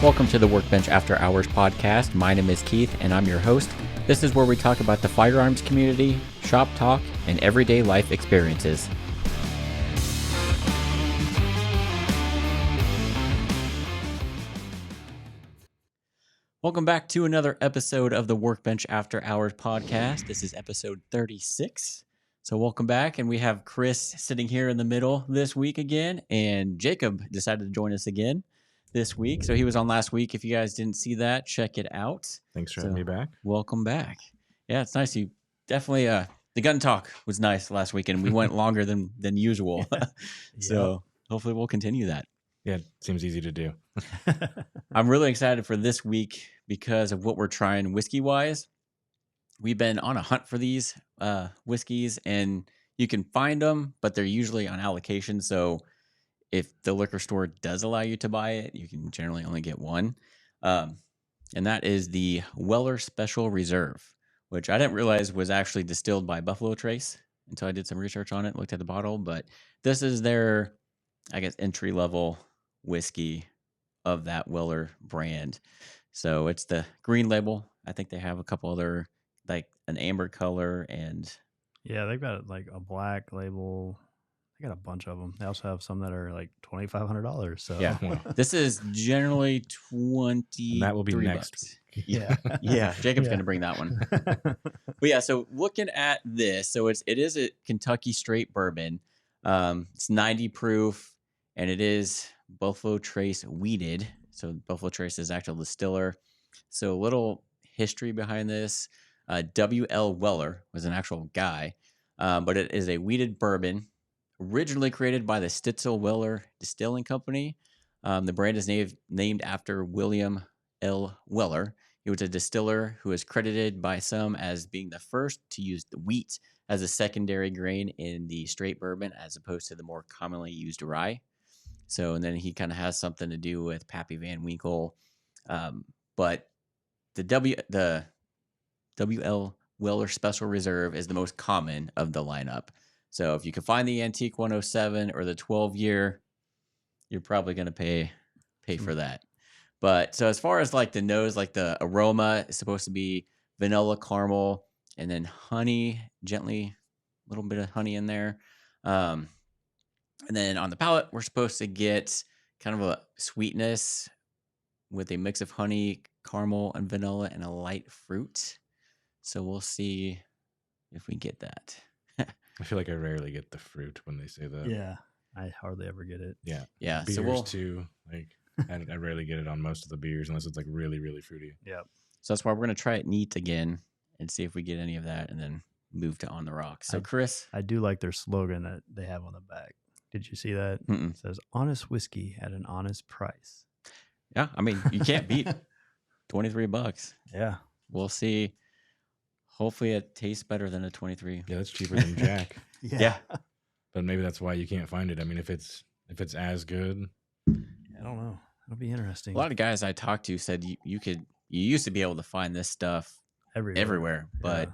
Welcome to the Workbench After Hours podcast. My name is Keith, and I'm your host. This is where we talk about the firearms community, shop talk, and everyday life experiences. Welcome back to another episode of the Workbench After Hours podcast. This is episode 36. So welcome back, and we have Chris sitting here in the middle this week again, and Jacob decided to join us again this week. So he was on last week. If you guys didn't see that, check it out. Thanks for having me back. Welcome back. Yeah, it's nice. You definitely, the gun talk was nice last week, and we went longer than usual. So hopefully we'll continue that. Yeah, it seems easy to do. I'm really excited for this week because of what we're trying whiskey-wise. We've been on a hunt for these whiskeys, and you can find them, but they're usually on allocation. So if the liquor store does allow you to buy it, you can generally only get one. And that is the Weller Special Reserve, which I didn't realize was actually distilled by Buffalo Trace until I did some research on it, looked at the bottle. But this is their, I guess, entry-level whiskey of that Weller brand. So it's the green label. I think they have a couple other, like an amber color, and yeah, they've got like a black label. They got a bunch of them. They also have some that are like $2,500. So yeah, this is generally $23. That will be next week. Yeah. Jacob's going to bring that one. But yeah, so looking at this, so it is a Kentucky straight bourbon. It's 90 proof, and it is Buffalo Trace wheated. So Buffalo Trace is actual distiller. So a little history behind this. W.L. Weller was an actual guy, but it is a wheated bourbon originally created by the Stitzel Weller Distilling Company. The brand is named after William L. Weller. He was a distiller who is credited by some as being the first to use the wheat as a secondary grain in the straight bourbon as opposed to the more commonly used rye. So, and then he kind of has something to do with Pappy Van Winkle. But the W.L. Weller Special Reserve is the most common of the lineup. So if you can find the Antique 107 or the 12-year, you're probably going to pay for that. But so as far as like the nose, like the aroma is supposed to be vanilla caramel and then honey, gently, a little bit of honey in there. And then on the palate, we're supposed to get kind of a sweetness with a mix of honey, caramel, and vanilla, and a light fruit. So we'll see if we get that. I feel like I rarely get the fruit when they say that. Yeah, I hardly ever get it. Yeah. Beers too. Like I rarely get it on most of the beers unless it's like really, really fruity. Yep. So that's why we're gonna try it neat again and see if we get any of that, and then move to On the Rocks. So Chris, I do like their slogan that they have on the back. Did you see that? It says "Honest whiskey at an honest price." Yeah, I mean you can't beat $23. Yeah, we'll see. Hopefully it tastes better than a 23. Yeah, that's cheaper than Jack. Yeah. But maybe that's why you can't find it. I mean, if it's as good, I don't know. It'll be interesting. A lot of guys I talked to said you used to be able to find this stuff everywhere, but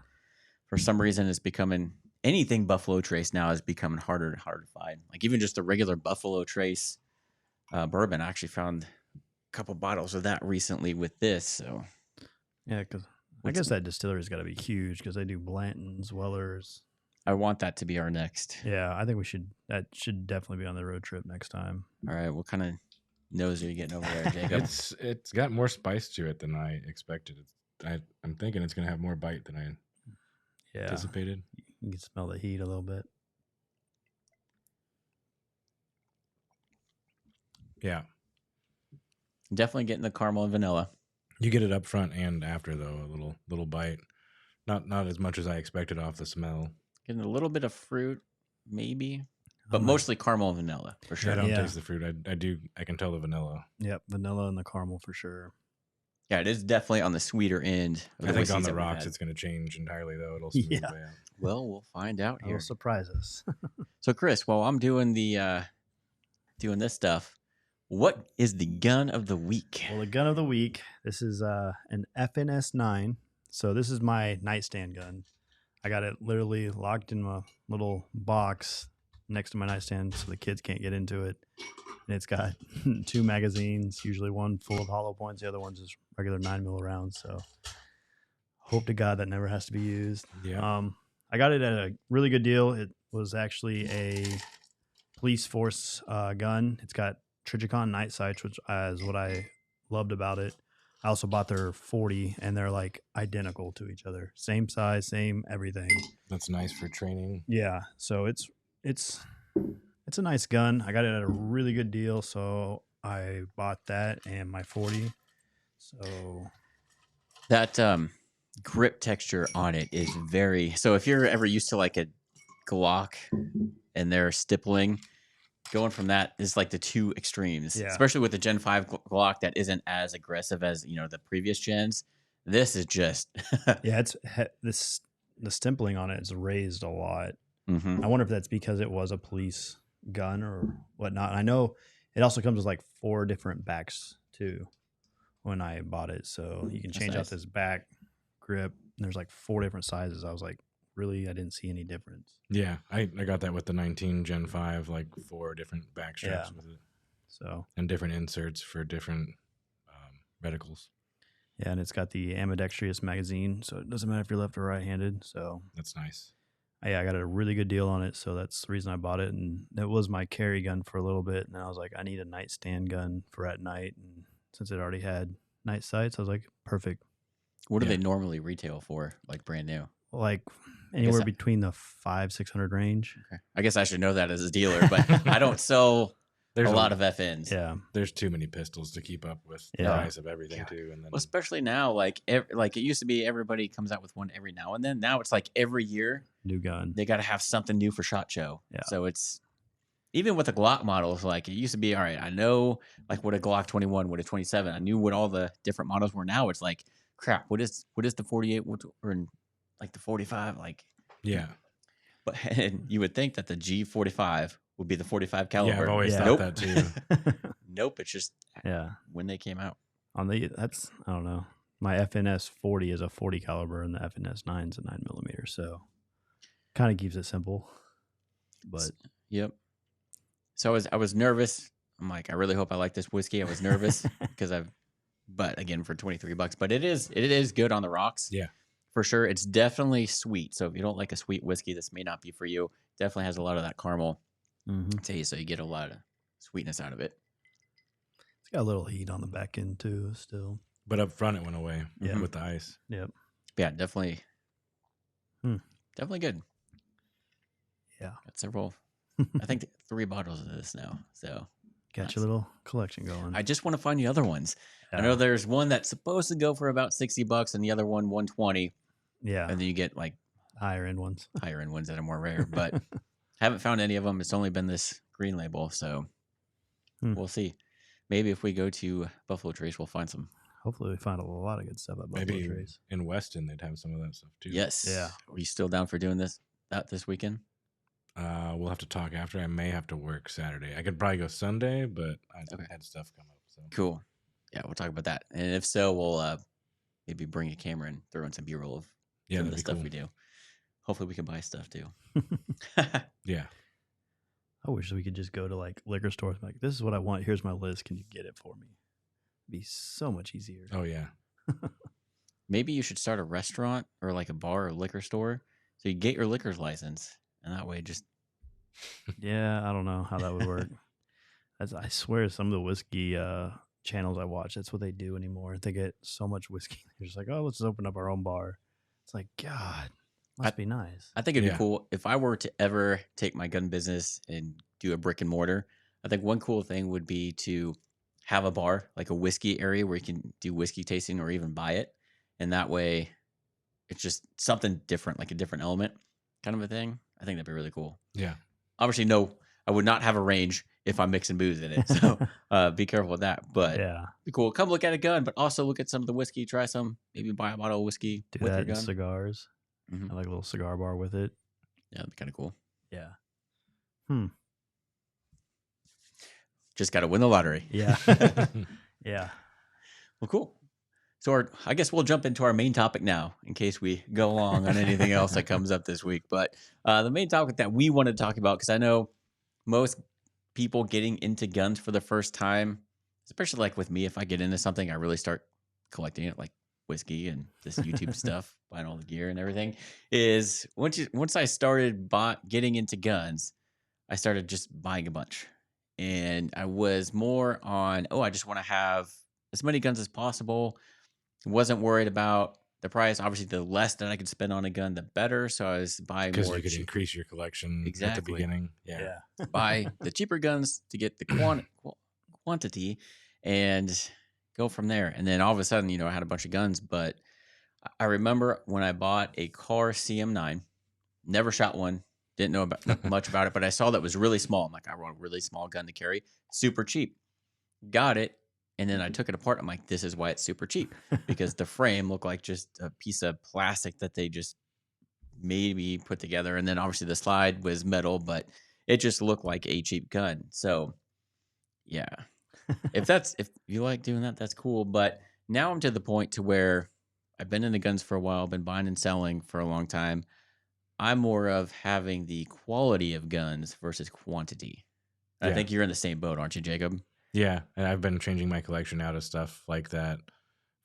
for some reason it's becoming anything Buffalo Trace now is becoming harder and harder to find. Like even just a regular Buffalo Trace bourbon. I actually found a couple bottles of that recently with this. So yeah, because I guess that distillery's got to be huge because they do Blanton's, Wellers. I want that to be our next. Yeah, I think that should definitely be on the road trip next time. All right, what kind of nose are you getting over there, Jacob? It's got more spice to it than I expected. I'm thinking it's going to have more bite than I anticipated. You can smell the heat a little bit. Yeah. Definitely getting the caramel and vanilla. You get it up front and after though, a little bite. Not as much as I expected off the smell. Getting a little bit of fruit, maybe, but mostly caramel and vanilla for sure. Yeah, I don't taste the fruit. I can tell the vanilla. Yep, vanilla and the caramel for sure. Yeah, it is definitely on the sweeter end. I think on the rocks it's going to change entirely though. It'll smooth out. Well, we'll find out here. It'll surprise us. So, Chris, while I'm doing doing this stuff, what is the gun of the week? Well, the gun of the week, this is an FNS 9. So this is my nightstand gun. I got it literally locked in a little box next to my nightstand so the kids can't get into it. And it's got 2 magazines, usually one full of hollow points, the other one's just regular 9mm rounds. So hope to God that never has to be used. Yeah. I got it at a really good deal. It was actually a police force gun. It's got Trijicon night sights, which is what I loved about it. I also bought their 40, and they're like identical to each other, same size, same everything. That's nice for training. Yeah, so it's a nice gun. I got it at a really good deal, so I bought that and my 40. So That grip texture on it is very. So if you're ever used to like a Glock and they're stippling, going from that is like the two extremes. Yeah. Especially with the Gen 5 Glock that isn't as aggressive as the previous gens. This is just yeah, the stippling on it is raised a lot. Mhm. I wonder if that's because it was a police gun or whatnot. I know it also comes with like 4 different backs too when I bought it. So you can change out this back grip. And there's like 4 different sizes. I was like, really? I didn't see any difference. Yeah, I got that with the 19 Gen 5, like 4 different back straps with it. So and different inserts for different reticles. Yeah, and it's got the ambidextrous magazine, so it doesn't matter if you're left or right-handed. So that's nice. Yeah, I got a really good deal on it, so that's the reason I bought it. And it was my carry gun for a little bit, and I was like, I need a nightstand gun for at night. And since it already had night sights, I was like, perfect. What do they normally retail for, like brand new? Like anywhere between the 500-600 range. Okay. I guess I should know that as a dealer, but I don't sell a lot of FNs. Yeah, there's too many pistols to keep up with the price of everything too. And then, well, especially now, like it used to be, everybody comes out with one every now and then. Now it's like every year, new gun. They got to have something new for SHOT Show. Yeah. So it's even with the Glock models, like it used to be, all right, I know like what a Glock 21, what a 27. I knew what all the different models were. Now it's like, crap, what is the 48 or like the 45? Like, yeah. But and you would think that the G45 would be the 45 caliber. Yeah, I've always thought that too. Nope, it's just when they came out. I don't know. My FNS 40 is a 40 caliber, and the FNS 9 is a 9mm. So kind of keeps it simple. But yep. So I was nervous. I'm like, I really hope I like this whiskey. I was nervous because but again, for $23, but it is good on the rocks. Yeah. For sure. It's definitely sweet. So if you don't like a sweet whiskey, this may not be for you. Definitely has a lot of that caramel taste. So you get a lot of sweetness out of it. It's got a little heat on the back end too, still. But up front, it went away with the ice. Yep. Yeah, definitely. Definitely good. Yeah. Got several. I think 3 bottles of this now. So got your little collection going. I just want to find the other ones. I know there's one that's supposed to go for about $60 and the other one $120. Yeah. And then you get like higher end ones that are more rare, but haven't found any of them. It's only been this green label. So we'll see. Maybe if we go to Buffalo Trace, we'll find some. Hopefully we find a lot of good stuff at Buffalo Maybe Trace. In Weston, they'd have some of that stuff too. Yes. Yeah. Are you still down for doing this weekend? We'll have to talk after. I may have to work Saturday. I could probably go Sunday, but I had stuff come up. So cool. Yeah, we'll talk about that. And if so, we'll maybe bring a camera and throw in some B-roll of some of the stuff we do. Hopefully we can buy stuff too. Yeah. I wish we could just go to like liquor stores and be like, this is what I want. Here's my list. Can you get it for me? It'd be so much easier. Oh, yeah. Maybe you should start a restaurant or like a bar or liquor store. So you get your liquor's license. And that way just. Yeah, I don't know how that would work. I swear some of the whiskey channels I watch, that's what they do anymore. They get so much whiskey. They're just like, oh, let's just open up our own bar. It's like, God, must be nice. I think it'd be cool if I were to ever take my gun business and do a brick and mortar. I think one cool thing would be to have a bar, like a whiskey area where you can do whiskey tasting or even buy it. And that way it's just something different, like a different element kind of a thing. I think that'd be really cool. Yeah. Obviously, no, I would not have a range if I'm mixing booze in it. So be careful with that. But be cool. Come look at a gun, but also look at some of the whiskey. Try some. Maybe buy a bottle of whiskey do with that your gun. Cigars. I like a little cigar bar with it. Yeah, that'd be kind of cool. Yeah. Just got to win the lottery. Yeah. Yeah. Well, cool. So I guess we'll jump into our main topic now in case we go long on anything else that comes up this week. But the main topic that we want to talk about, because I know most people getting into guns for the first time, especially like with me, if I get into something, I really start collecting it, like whiskey and this YouTube stuff, buying all the gear and everything. Is once I started getting into guns, I started just buying a bunch, and I was more on, I just want to have as many guns as possible. Wasn't worried about the price. Obviously, the less that I could spend on a gun, the better. So I was buying more. Because you could increase your collection at the Exactly. beginning. Yeah. Buy the cheaper guns to get the quantity and go from there. And then all of a sudden, I had a bunch of guns. But I remember when I bought a Car CM9, never shot one, didn't know much about it, but I saw that it was really small. I'm like, I want a really small gun to carry, super cheap. Got it. And then I took it apart. I'm like, this is why it's super cheap, because the frame looked like just a piece of plastic that they just maybe put together. And then obviously the slide was metal, but it just looked like a cheap gun. So yeah, if you like doing that, that's cool. But now I'm to the point to where I've been in the guns for a while, been buying and selling for a long time. I'm more of having the quality of guns versus quantity. I think you're in the same boat, aren't you, Jacob? Yeah, and I've been changing my collection out of stuff like that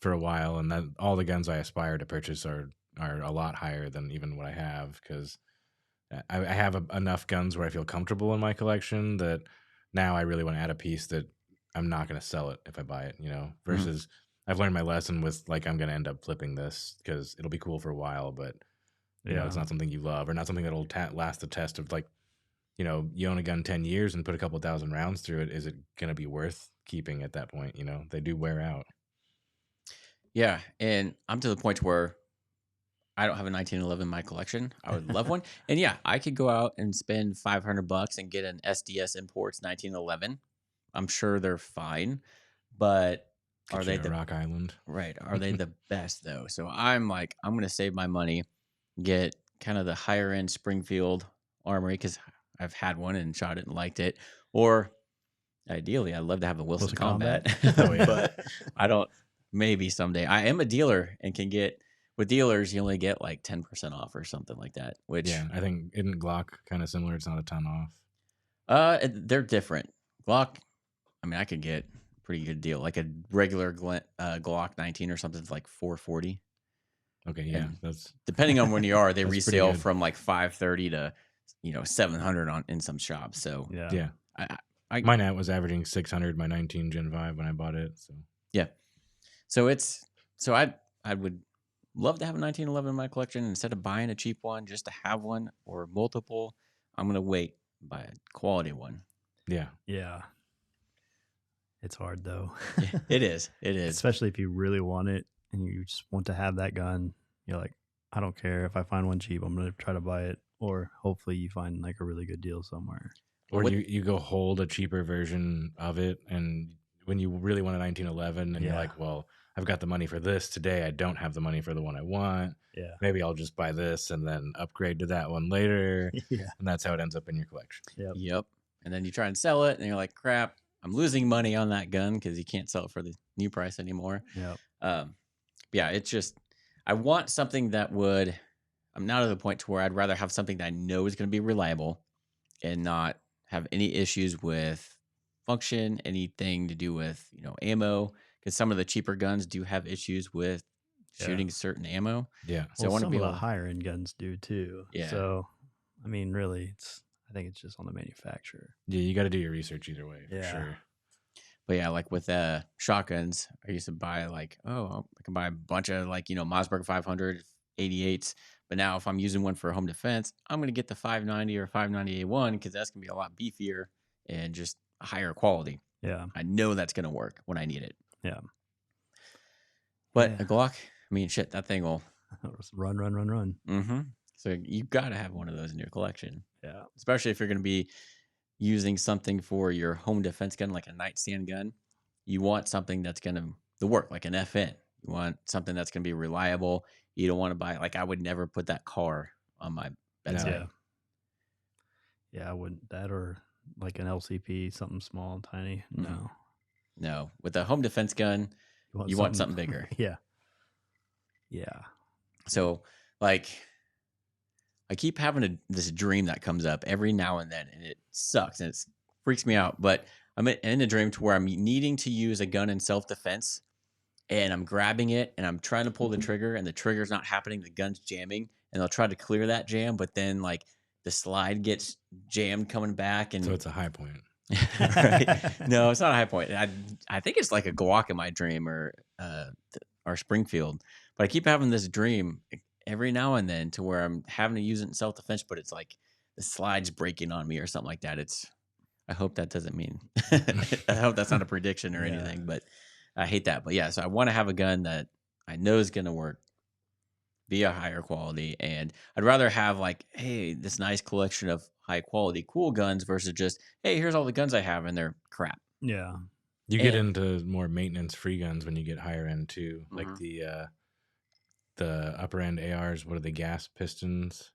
for a while, and that all the guns I aspire to purchase are a lot higher than even what I have, because I have enough guns where I feel comfortable in my collection that now I really want to add a piece that I'm not going to sell it if I buy it, versus I've learned my lesson with, like, I'm going to end up flipping this because it'll be cool for a while, but you know, it's not something you love, or not something that'll last the test of, like, you own a gun 10 years and put a couple thousand rounds through it. Is it going to be worth keeping at that point? They do wear out. Yeah. And I'm to the point where I don't have a 1911 in my collection. I would love one. And yeah, I could go out and spend $500 and get an SDS Imports 1911. I'm sure they're fine, but are they the Rock Island? Right. Are they the best though? So I'm like, I'm going to save my money, get kind of the higher end Springfield Armory, because I've had one and shot it and liked it. Or ideally, I'd love to have a Wilson Combat. But I don't. Maybe someday. I am a dealer and can get, with dealers, you only get like 10% off or something like that. Which, yeah, I think isn't Glock kind of similar? It's not a ton off. They're different. Glock, I mean, I could get a pretty good deal. Like a regular Glock 19 or something, it's like $440. Okay, yeah, And that's depending on when you are, they That's resale pretty good. from like $530 to $700 in some shops. So yeah. I Mine was averaging 600, my 19 Gen 5 when I bought it. So yeah. So I would love to have a 1911 in my collection. Instead of buying a cheap one just to have one or multiple, I'm gonna wait and buy a quality one. yeah. It's hard though. Yeah, it is. It is. Especially if you really want it and you just want to have that gun. You're like, I don't care if I find one cheap, I'm gonna try to buy it. Or hopefully you find like a really good deal somewhere. Or you go hold a cheaper version of it, and when you really want a 1911 and you're like, well, I've got the money for this today, I don't have the money for the one I want. Yeah. Maybe I'll just buy this and then upgrade to that one later. Yeah. And that's how it ends up in your collection. Yep. And then you try and sell it and you're like, crap, I'm losing money on that gun because you can't sell it for the new price anymore. Yep. Yeah, it's just, I want something that I'm now to the point to where I'd rather have something that I know is going to be reliable and not have any issues with function, anything to do with, ammo, because some of the cheaper guns do have issues with shooting certain ammo. Yeah. So I want to be able able to higher end guns do too. Yeah. So, I mean, really, I think it's just on the manufacturer. Yeah, you got to do your research either way, for Yeah. sure. But yeah, like with shotguns, I used to buy I can buy a bunch of Mossberg 500 88s. But now if I'm using one for home defense, I'm going to get the 590 or 590A1 because that's going to be a lot beefier and just a higher quality. Yeah. I know that's going to work when I need it. Yeah. But a Glock, I mean, shit, that thing will run. Mm-hmm. So you got to have one of those in your collection. Yeah. Especially if you're going to be using something for your home defense gun, like a nightstand gun. You want something that's going to work, like an FN. You want something that's going to be reliable. You don't want to buy, I would never put that car on my bedside. Yeah, I wouldn't. That or like an LCP, something small and tiny. Mm-hmm. No. With a home defense gun, you want something bigger. Yeah. So, I keep having this dream that comes up every now and then, and it sucks. And it's freaks me out. But I'm in a dream to where I'm needing to use a gun in self-defense, and I'm grabbing it and I'm trying to pull the trigger, and the trigger's not happening. The gun's jamming, and I'll try to clear that jam, but then like the slide gets jammed coming back, and So it's a high point. right? No, it's not a high point. I think it's like a Glock in my dream, or Springfield. But I keep having this dream every now and then to where I'm having to use it in self-defense, but it's like the slide's breaking on me or something like that. I hope that doesn't mean, I hope that's not a prediction or anything, but I hate that. But yeah, so I want to have a gun that I know is going to work, be a higher quality. And I'd rather have like, hey, this nice collection of high quality, cool guns versus just, hey, here's all the guns I have and they're crap. Yeah. You get into more maintenance free guns when you get higher end too. Mhm. Like the upper end ARs, what are the gas pistons?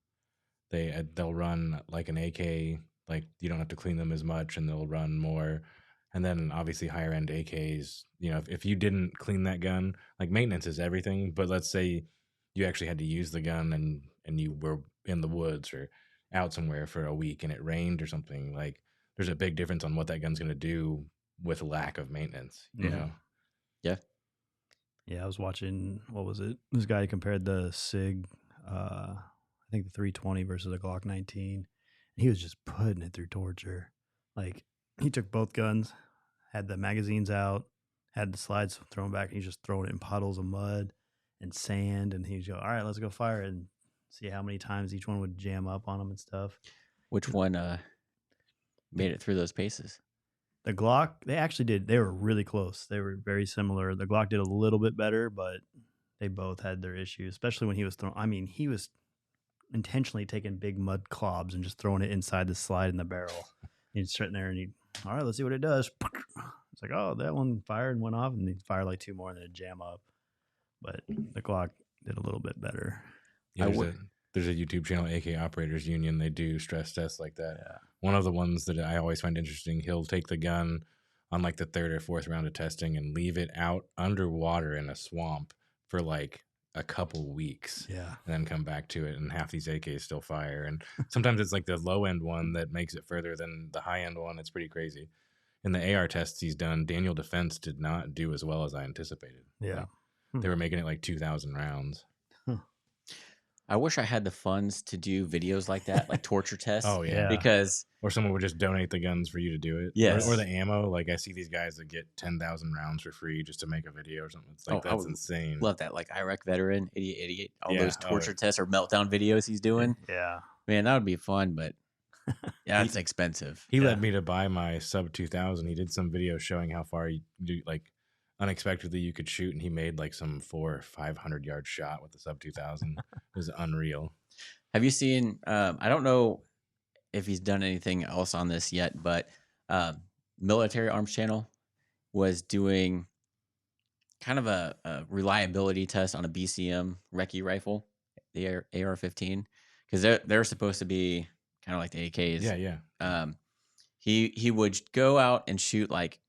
They'll run like an AK, like you don't have to clean them as much, and they'll run more. And then obviously higher end AKs, you know, if you didn't clean that gun, like maintenance is everything. But let's say you actually had to use the gun and you were in the woods or out somewhere for a week and it rained or something, like there's a big difference on what that gun's going to do with lack of maintenance, you know? Yeah. Yeah, I was watching, what was it? This guy compared the SIG, I think the 320 versus a Glock 19. He was just putting it through torture. Like, he took both guns, had the magazines out, had the slides thrown back, and he's just throwing it in puddles of mud and sand. And he'd go, all right, let's go fire it and see how many times each one would jam up on him and stuff. Which one made it through those paces? The Glock, they actually did. They were really close. They were very similar. The Glock did a little bit better, but they both had their issues, especially when he was throwing. I mean, he was intentionally taking big mud clobs and just throwing it inside the slide in the barrel. He'd sitting there and he'd, all right, let's see what it does. It's like, oh, that one fired and went off, and he'd fire like two more and then it'd jam up. But the Glock did a little bit better. Yeah, there's a YouTube channel, AK Operators Union. They do stress tests like that. Yeah. One of the ones that I always find interesting, he'll take the gun on like the third or fourth round of testing and leave it out underwater in a swamp for like a couple weeks. Yeah. And then come back to it, and half these AKs still fire. And sometimes it's like the low end one that makes it further than the high end one. It's pretty crazy. In the AR tests he's done, Daniel Defense did not do as well as I anticipated. Yeah. Like, they were making it like 2,000 rounds. I wish I had the funds to do videos like that, like torture tests. Oh yeah. Because or someone would just donate the guns for you to do it. Yes. Or the ammo. Like I see these guys that get 10,000 rounds for free just to make a video or something. It's like, that's insane. Love that. Like Iraq veteran, idiot. All Yeah. those torture tests or meltdown videos he's doing. Yeah. Man, that would be fun, but yeah, it's expensive. He led me to buy my sub 2000. He did some video showing how far you do, like unexpectedly you could shoot, and he made like some 400 or 500 yard shot with the sub 2000. It was unreal. Have you seen? I don't know if he's done anything else on this yet, but Military Arms Channel was doing kind of a reliability test on a BCM recce rifle, the AR-15, because they're supposed to be kind of like the AKs. Yeah. He would go out and shoot like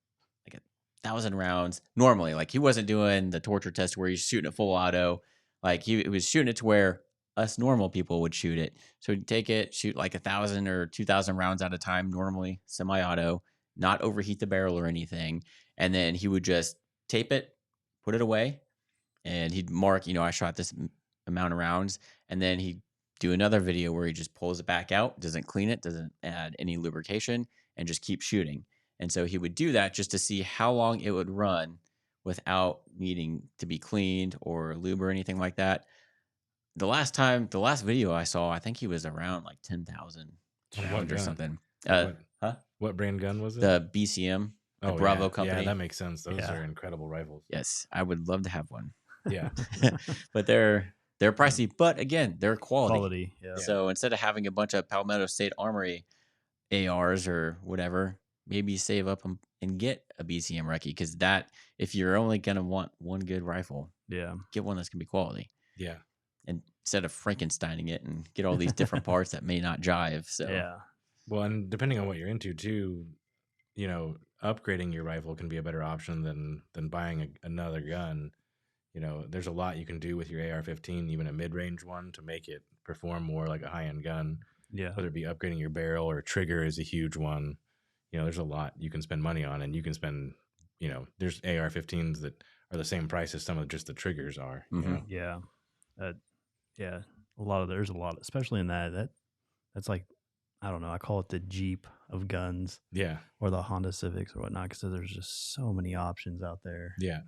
1,000 rounds normally. Like he wasn't doing the torture test where he's shooting it full auto. Like he was shooting it to where us normal people would shoot it. So he'd take it, shoot like 1,000 or 2,000 rounds at a time, normally semi-auto, not overheat the barrel or anything. And then he would just tape it, put it away, and he'd mark, I shot this amount of rounds. And then he'd do another video where he just pulls it back out, doesn't clean it, doesn't add any lubrication, and just keep shooting. And so he would do that just to see how long it would run without needing to be cleaned or lube or anything like that. The last video I saw, I think he was around like 10,000 rounds or something. What brand gun was it? The BCM, the Bravo company. Yeah, that makes sense. Those are incredible rifles. Yes, I would love to have one. Yeah. But they're pricey. But again, they're quality. Yeah. So instead of having a bunch of Palmetto State Armory ARs or whatever, maybe save up and get a BCM recce, because that, if you're only gonna want one good rifle, get one that's gonna be quality. Yeah. And instead of Frankensteining it and get all these different parts that may not jive. So Well, and depending on what you're into too, upgrading your rifle can be a better option than buying another gun. There's a lot you can do with your AR-15, even a mid-range one, to make it perform more like a high-end gun. Yeah. Whether it be upgrading your barrel or trigger is a huge one. there's a lot you can spend money on, and you can spend, there's AR-15s that are the same price as some of just the triggers are. Yeah. Yeah. There's a lot, especially in that's like, I don't know. I call it the Jeep of guns. Yeah. Or the Honda Civics or whatnot, because there's just so many options out there. Yeah.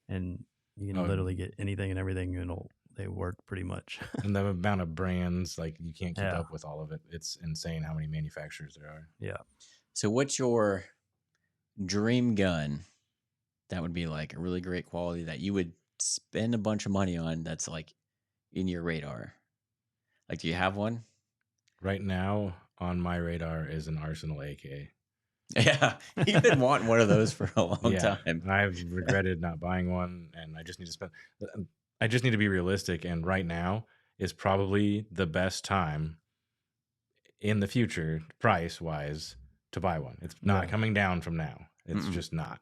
And you can literally get anything and everything, and they work pretty much. And the amount of brands, like, you can't keep up with all of it. It's insane how many manufacturers there are. Yeah. So what's your dream gun that would be like a really great quality that you would spend a bunch of money on that's like in your radar? Like, do you have one? Right now on my radar is an Arsenal AK. Yeah, you've been wanting one of those for a long time. I've regretted not buying one, and I just need to be realistic. And right now is probably the best time in the future, price wise, to buy one. It's not coming down from now. It's just not.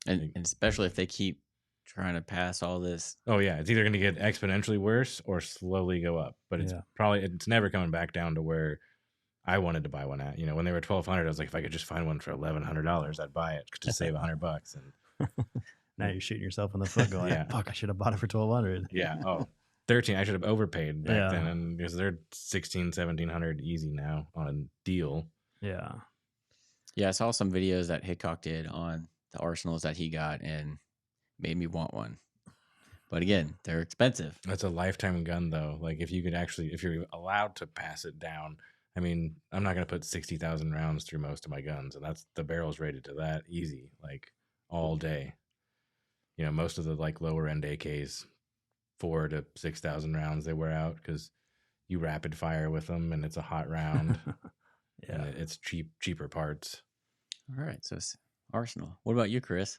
And especially if they keep trying to pass all this. Oh yeah, it's either going to get exponentially worse or slowly go up. But it's never coming back down to where I wanted to buy one at. When they were $1,200, I was like, if I could just find one for $1,100, I'd buy it to save $100. And now you're shooting yourself in the foot, going, "Fuck, I should have bought it for $1,200." Yeah. Oh, 13. I should have overpaid back then, and because they're $1,600-$1,700 easy now on a deal. Yeah. Yeah, I saw some videos that Hickok did on the Arsenals that he got, and made me want one. But again, they're expensive. That's a lifetime gun, though. Like, if you're allowed to pass it down. I mean, I'm not going to put 60,000 rounds through most of my guns, and that's the barrel's rated to that easy, like all day. Most of the like lower end AKs, 4,000 to 6,000 rounds they wear out because you rapid fire with them, and it's a hot round. And it's cheaper parts. All right, so it's Arsenal. What about you, Chris?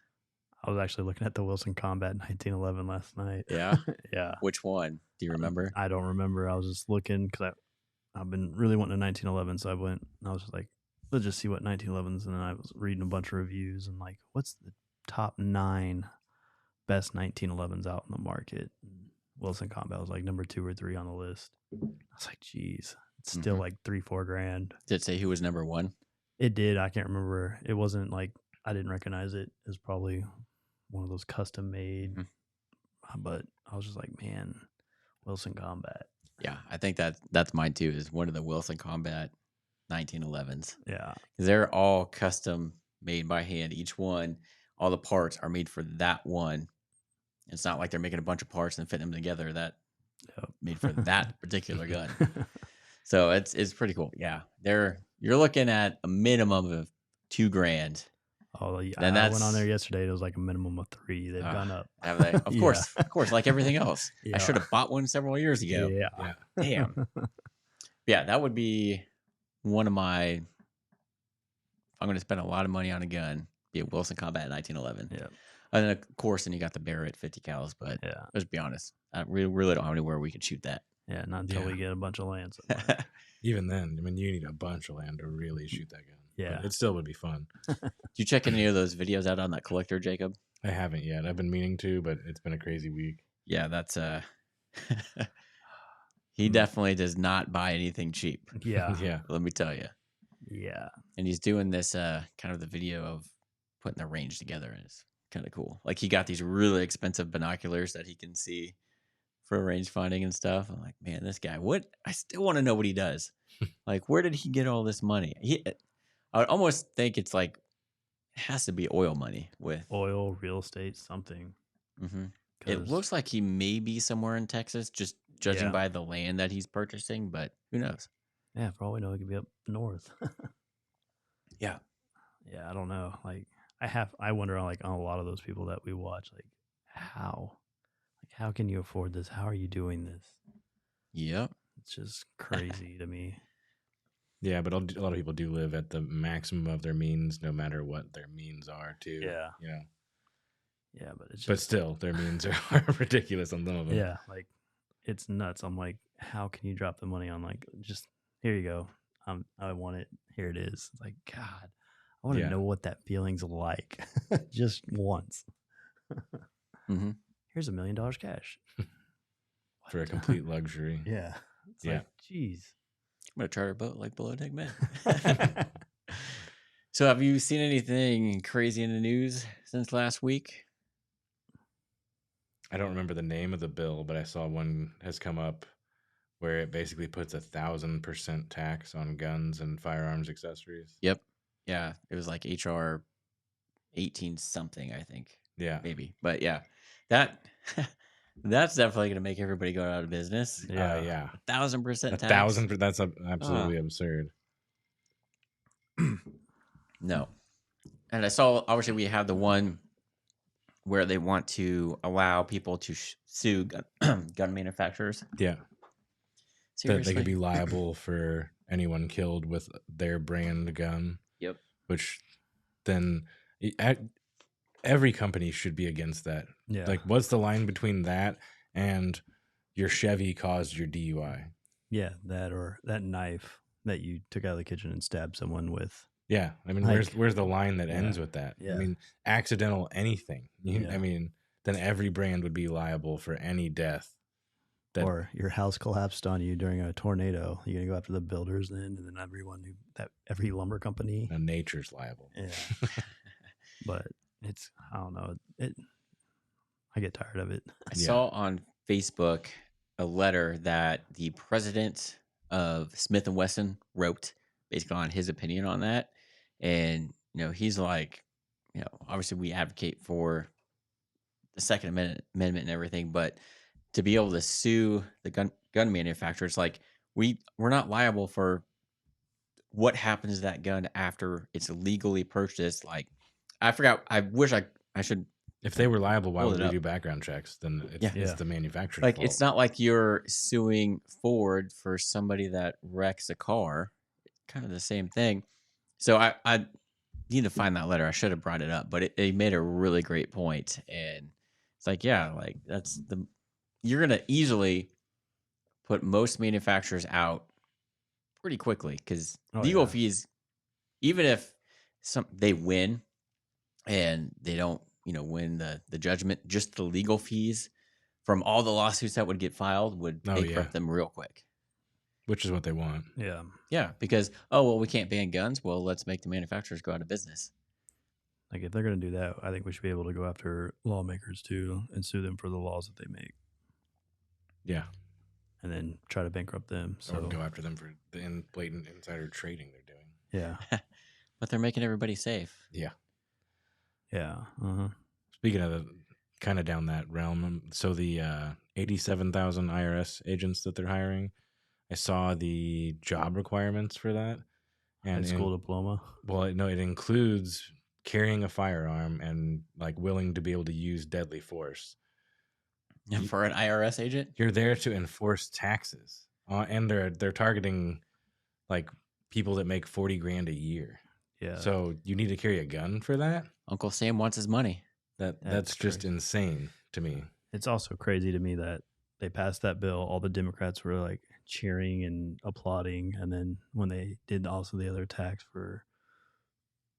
I was actually looking at the Wilson Combat 1911 last night. Yeah? Yeah. Which one? Do you remember? I don't remember. I was just looking because I've been really wanting a 1911, so I went and I was just like, let's just see what 1911s. And then I was reading a bunch of reviews and like, what's the top 9 best 1911s out in the market? And Wilson Combat was like number 2 or 3 on the list. I was like, geez, it's still like $3-4 grand. Did it say who was number 1? It did. I can't remember. It wasn't like, I didn't recognize it. It was probably one of those custom made, but I was just like, man, Wilson Combat. Yeah, I think that's mine too, is one of the Wilson Combat 1911s. Yeah. Because they're all custom made by hand. Each one, all the parts are made for that one. It's not like they're making a bunch of parts and fitting them together. That made for that particular gun. So it's pretty cool. Yeah. You're looking at a minimum of $2 grand. Oh, yeah. I went on there yesterday. It was like a minimum of 3. They've gone up. Have they? Of course, like everything else. I should have bought one several years ago. Yeah. Damn. Yeah, that would be one of my. If I'm going to spend a lot of money on a gun, be a Wilson Combat 1911. Yeah. And then of course, then you got the Barrett 50 cals. But let's be honest, I really don't have anywhere we could shoot that. Yeah, not until we get a bunch of land. Even then, I mean, you need a bunch of land to really shoot that gun. Yeah. But it still would be fun. Do you check any of those videos out on that collector, Jacob? I haven't yet. I've been meaning to, but it's been a crazy week. Yeah, that's he definitely does not buy anything cheap. Yeah. Yeah. Let me tell you. Yeah. And he's doing this kind of the video of putting the range together, and it's kind of cool. Like, he got these really expensive binoculars that he can see for range finding and stuff. I'm like, man, this guy, I still want to know what he does. Like, where did he get all this money? I would almost think it's like, it has to be oil money with oil, real estate, something. Mm-hmm. It looks like he may be somewhere in Texas, just judging by the land that he's purchasing, but who knows? Yeah, for all we know, it could be up north. Yeah. Yeah, I don't know. Like, I wonder, like, on a lot of those people that we watch, like, how can you afford this? How are you doing this? Yep. It's just crazy to me. Yeah, but a lot of people do live at the maximum of their means, no matter what their means are, too. Yeah. Yeah, but it's just, but still, their means are ridiculous on some of them. Yeah, like, it's nuts. I'm like, how can you drop the money on, like, just, here you go. I want it. Here it is. It's like, God, I want to know what that feeling's like just once. Mm-hmm. Here's $1 million cash. For a complete luxury. Yeah. It's like, geez. I'm going to charter a boat like Below Deck Men. So have you seen anything crazy in the news since last week? I don't remember the name of the bill, but I saw one has come up where it basically puts 1,000% tax on guns and firearms accessories. Yep. Yeah. It was like HR 18 something, I think. Yeah. Maybe. But yeah, that that's definitely going to make everybody go out of business. Yeah. 1,000% tax. 1,000%. That's absolutely absurd. No. And I saw, obviously, we have the one where they want to allow people to sue gun manufacturers. Yeah. Seriously? That they could be liable for anyone killed with their brand gun. Yep. Which then every company should be against that. Yeah. Like, what's the line between that and your Chevy caused your DUI? Yeah, that or that knife that you took out of the kitchen and stabbed someone with. Yeah, I mean, Like, where's the line that ends with that? Yeah. I mean, accidental anything. Yeah. I mean, then every brand would be liable for any death. Or your house collapsed on you during a tornado. You're gonna go after the builders then, and then every lumber company. And nature's liable. Yeah. But it's, I don't know. I get tired of it. I saw on Facebook a letter that the president of Smith & Wesson wrote basically on his opinion on that. And, he's like, obviously we advocate for the Second Amendment and everything, but to be able to sue the gun manufacturers, like we're not liable for what happens to that gun after it's legally purchased. Like, I forgot. I wish I should. If they were liable, why Pull would it they up. do background checks? Then it's the manufacturer's Like, fault. it's not like you're suing Ford for somebody that wrecks a car. Kind of the same thing. So I need to find that letter. I should have brought it up, but it made a really great point. And it's like, yeah, like you're going to easily put most manufacturers out pretty quickly because legal fees, even if they win and they don't, win the judgment, just the legal fees from all the lawsuits that would get filed would bankrupt them real quick. Which is what they want. Yeah. Yeah, because, we can't ban guns. Well, let's make the manufacturers go out of business. Like, if they're going to do that, I think we should be able to go after lawmakers too and sue them for the laws that they make. Yeah. And then try to bankrupt them. So Or go after them for the blatant insider trading they're doing. Yeah. But they're making everybody safe. Yeah. Yeah. Uh-huh. Speaking of kind of down that realm, so the 87,000 IRS agents that they're hiring, I saw the job requirements for that. And school diploma. Well, no, it includes carrying a firearm and like willing to be able to use deadly force. And for an IRS agent, you're there to enforce taxes, and they're targeting like people that make 40 grand a year. Yeah. So you need to carry a gun for that? Uncle Sam wants his money. That's just insane to me. It's also crazy to me that they passed that bill. All the Democrats were like cheering and applauding, and then when they did also the other tax for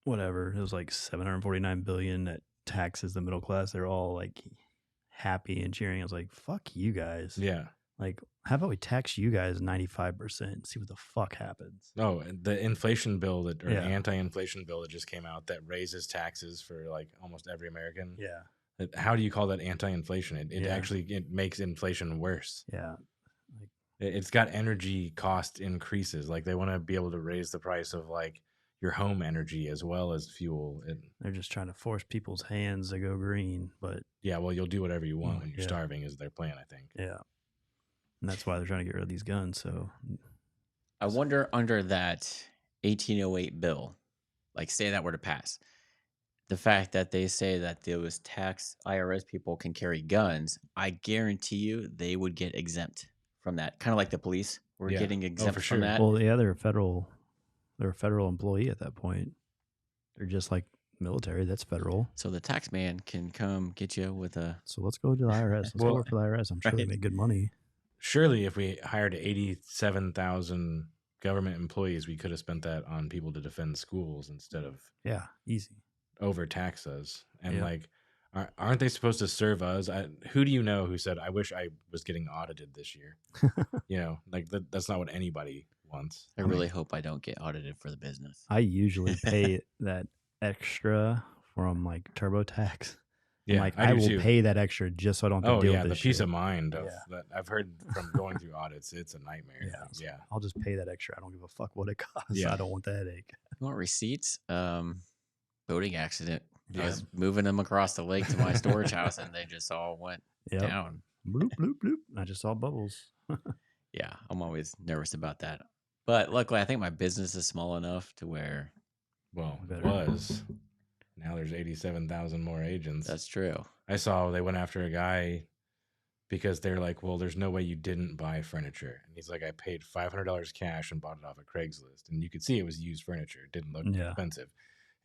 whatever, it was like $749 billion that taxes the middle class. They're all like happy and cheering. I was like, fuck you guys. Yeah. Like, how about we tax you guys 95%? See what the fuck happens. Oh, the inflation bill anti-inflation bill that just came out that raises taxes for like almost every American. Yeah. How do you call that anti-inflation? It actually makes inflation worse. Yeah. It's got energy cost increases. Like they want to be able to raise the price of like your home energy as well as fuel. They're just trying to force people's hands to go green, but yeah, well, you'll do whatever you want when you're starving is their plan, I think. Yeah. And that's why they're trying to get rid of these guns. So I wonder under that 1808 bill, like say that were to pass, the fact that they say that those tax IRS people can carry guns, I guarantee you they would get exempt from that. Kind of like the police were getting exempt from that. Well, yeah, they're a federal employee at that point. They're just like military. That's federal. So the tax man can come get you with a. So let's go to the IRS. Let's go work for the IRS. I'm sure they make good money. Surely, if we hired 87,000 government employees, we could have spent that on people to defend schools instead of easy overtax us. And like, aren't they supposed to serve us? Who do you know who said, "I wish I was getting audited this year"? Like that's not what anybody once. I really hope I don't get audited for the business. I usually pay that extra from like TurboTax. Yeah, Like I I do will too. pay that extra just so I don't have to deal with the this peace shit. of mind of that I've heard from going through audits, it's a nightmare. Yeah. Yeah. I'll just pay that extra. I don't give a fuck what it costs. Yeah. I don't want that headache. You want receipts? Boating accident. I Yeah. was moving them across the lake to my storage house, and they just all went down. Bloop, bloop, bloop. I just saw bubbles. Yeah, I'm always nervous about that. But luckily, I think my business is small enough to where. Well, it Better. was. Now there's 87,000 more agents. That's true. I saw they went after a guy because they're like, well, there's no way you didn't buy furniture. And he's like, I paid $500 cash and bought it off of Craigslist. And you could see it was used furniture. It didn't look expensive.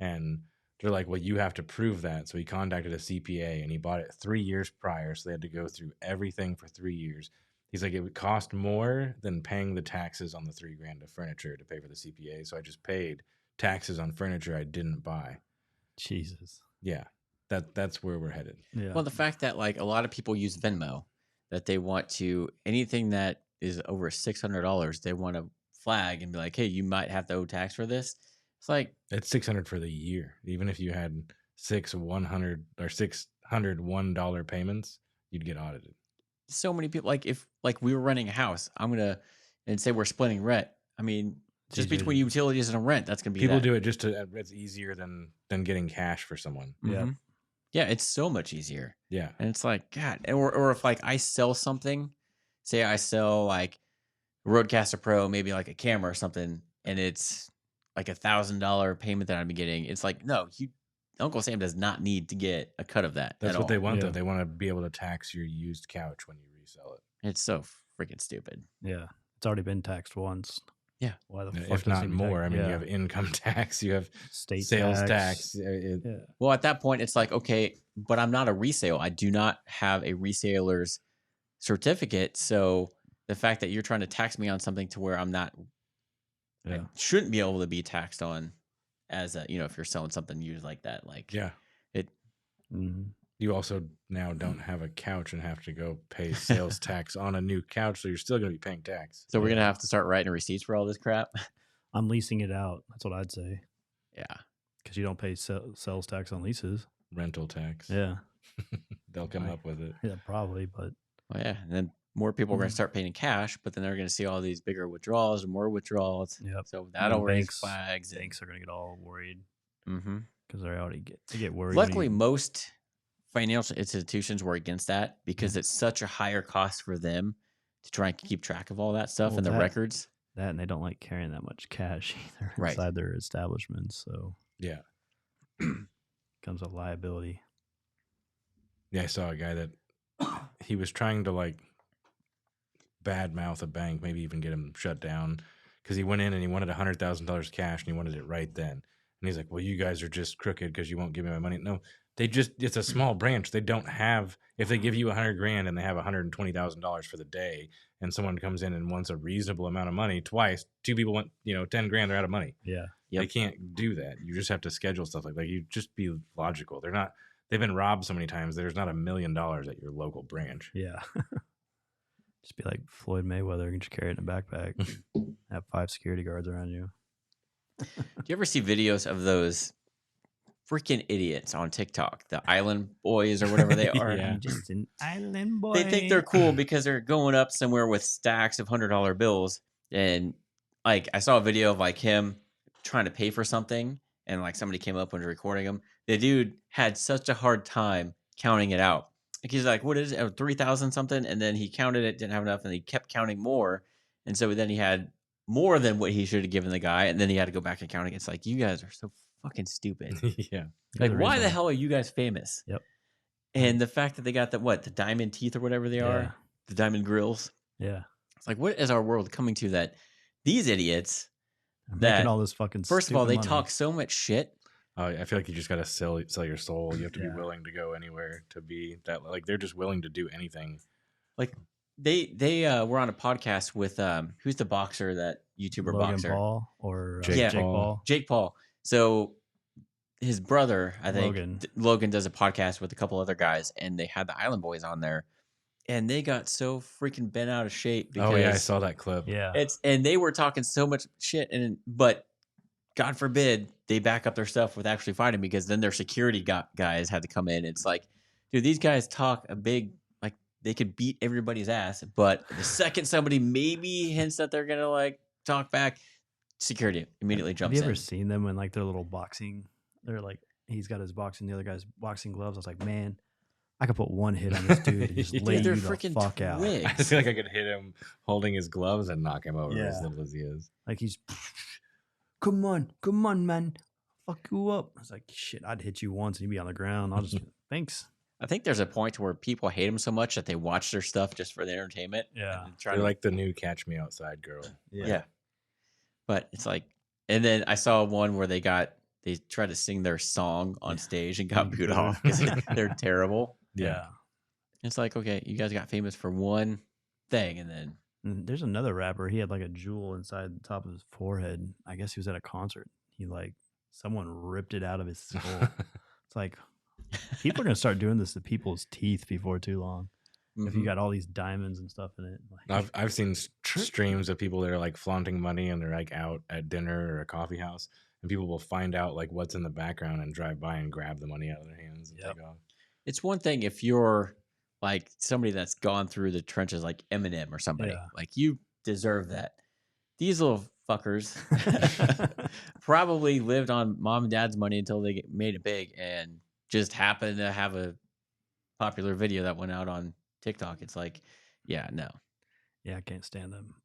And they're like, well, you have to prove that. So he contacted a CPA and he bought it 3 years prior. So they had to go through everything for 3 years. He's like, it would cost more than paying the taxes on the $3,000 of furniture to pay for the CPA. So I just paid taxes on furniture I didn't buy. Jesus. Yeah. That's where we're headed. Yeah. Well, the fact that like a lot of people use Venmo, that they want to anything that is over $600, they want to flag and be like, hey, you might have to owe tax for this. It's like it's $600 for the year. Even if you had $601 payments, you'd get audited. So many people, like if like we were renting a house, and say we're splitting rent. I mean, just between utilities and a rent, that's gonna be people do it just to. It's easier than getting cash for someone. Yeah. Yeah, it's so much easier. Yeah, and it's like God, or if like I sell something, say I sell like a Rodecaster Pro, maybe like a camera or something, and it's like $1,000 payment that I'm getting. It's like no, Uncle Sam does not need to get a cut of that. That's what they want, though. They want to be able to tax your used couch when you resell it. It's so freaking stupid. Yeah. It's already been taxed once. Yeah. Why the fuck if does not it be more? taxed? I mean, you have income tax, you have state sales tax. Yeah. Well, at that point, it's like, okay, but I'm not a resale. I do not have a reseller's certificate. So the fact that you're trying to tax me on something to where I'm not, I shouldn't be able to be taxed on as a, if you're selling something used like that, like you also now don't have a couch and have to go pay sales tax on a new couch, so you're still going to be paying tax. So we're gonna have to start writing receipts for all this crap. I'm leasing it out. That's what I'd say. Yeah, because you don't pay sales tax on leases. Rental tax. Yeah, they'll come up with it. Yeah, probably. But and then more people are going to start paying in cash, but then they're going to see all these bigger withdrawals and more withdrawals. Yep. So that'll raise flags. Banks are going to get all worried. Mm-hmm. Because they get worried. Luckily, most financial institutions were against that because it's such a higher cost for them to try and keep track of all that stuff in the records. That and they don't like carrying that much cash either inside their establishments. So yeah, comes a liability. Yeah, I saw a guy that he was trying to like badmouth a bank, maybe even get him shut down because he went in and he wanted $100,000 cash and he wanted it right then. And he's like, well, you guys are just crooked because you won't give me my money. No, it's a small branch. They don't have, if they give you $100,000 and they have $120,000 for the day and someone comes in and wants a reasonable amount of money twice, two people want, $10,000, they're out of money. Yeah. They can't do that. You just have to schedule stuff like that. You just be logical. They've been robbed so many times. There's not $1 million at your local branch. Yeah. Just be like Floyd Mayweather and just carry it in a backpack. Have 5 security guards around you. Do you ever see videos of those freaking idiots on TikTok, the island boys or whatever they are? Yeah. Just an island boy. They think they're cool because they're going up somewhere with stacks of $100 bills. And like I saw a video of like him trying to pay for something and like somebody came up and was recording him. The dude had such a hard time counting it out. Like he's like, what is it? 3,000 something. And then he counted it, didn't have enough. And he kept counting more. And so then he had more than what he should have given the guy. And then he had to go back and count it. It's like, you guys are so fucking stupid. Yeah. Like, why the hell are you guys famous? Yep. And the fact that they got the diamond teeth or whatever they are, the diamond grills. Yeah. It's like, what is our world coming to that these idiots making all this fucking first of all, they money. talk so much shit. I feel like you just got to sell your soul. You have to be willing to go anywhere to be that. Like they're just willing to do anything. Like they were on a podcast with who's the boxer, that YouTuber Logan boxer, Paul or Jake Paul. Jake Paul. So his brother, I think Logan does a podcast with a couple other guys, and they had the Island Boys on there, and they got so freaking bent out of shape because Oh yeah, I saw that clip. Yeah. and they were talking so much shit, but God forbid they back up their stuff with actually fighting, because then their security guys had to come in. It's like, dude, these guys talk a big, like they could beat everybody's ass, but the second somebody maybe hints that they're gonna like talk back, security immediately jumps in. Have you ever seen them in like their little boxing? They're like, he's got his boxing, the other guy's boxing gloves. I was like, man, I could put one hit on this dude and just lay They're you the freaking fuck out. twigs. I feel like I could hit him holding his gloves and knock him over as Yeah. little as he is. Like he's, come on, man, fuck you up. I was like, shit, I'd hit you once and you'd be on the ground. I'll just thanks. I think there's a point where people hate them so much that they watch their stuff just for the entertainment. Yeah. and try They're to like the new Catch Me Outside girl. yeah. But it's like, and then I saw one where they tried to sing their song on stage and got booed off because they're terrible. Yeah. It's like, okay, you guys got famous for one thing, and then And there's another rapper. He had like a jewel inside the top of his forehead. I guess he was at a concert. He like someone ripped it out of his skull. It's like people are gonna start doing this to people's teeth before too long. If you got all these diamonds and stuff in it. Like, I've seen streams of people that are like flaunting money and they're like out at dinner or a coffee house, and people will find out like what's in the background and drive by and grab the money out of their hands and take off. it's one thing if you're like somebody that's gone through the trenches, like Eminem or somebody, like you deserve that. These little fuckers probably lived on mom and dad's money until they made it big, and just happened to have a popular video that went out on TikTok. It's like, yeah, no. yeah, I can't stand them.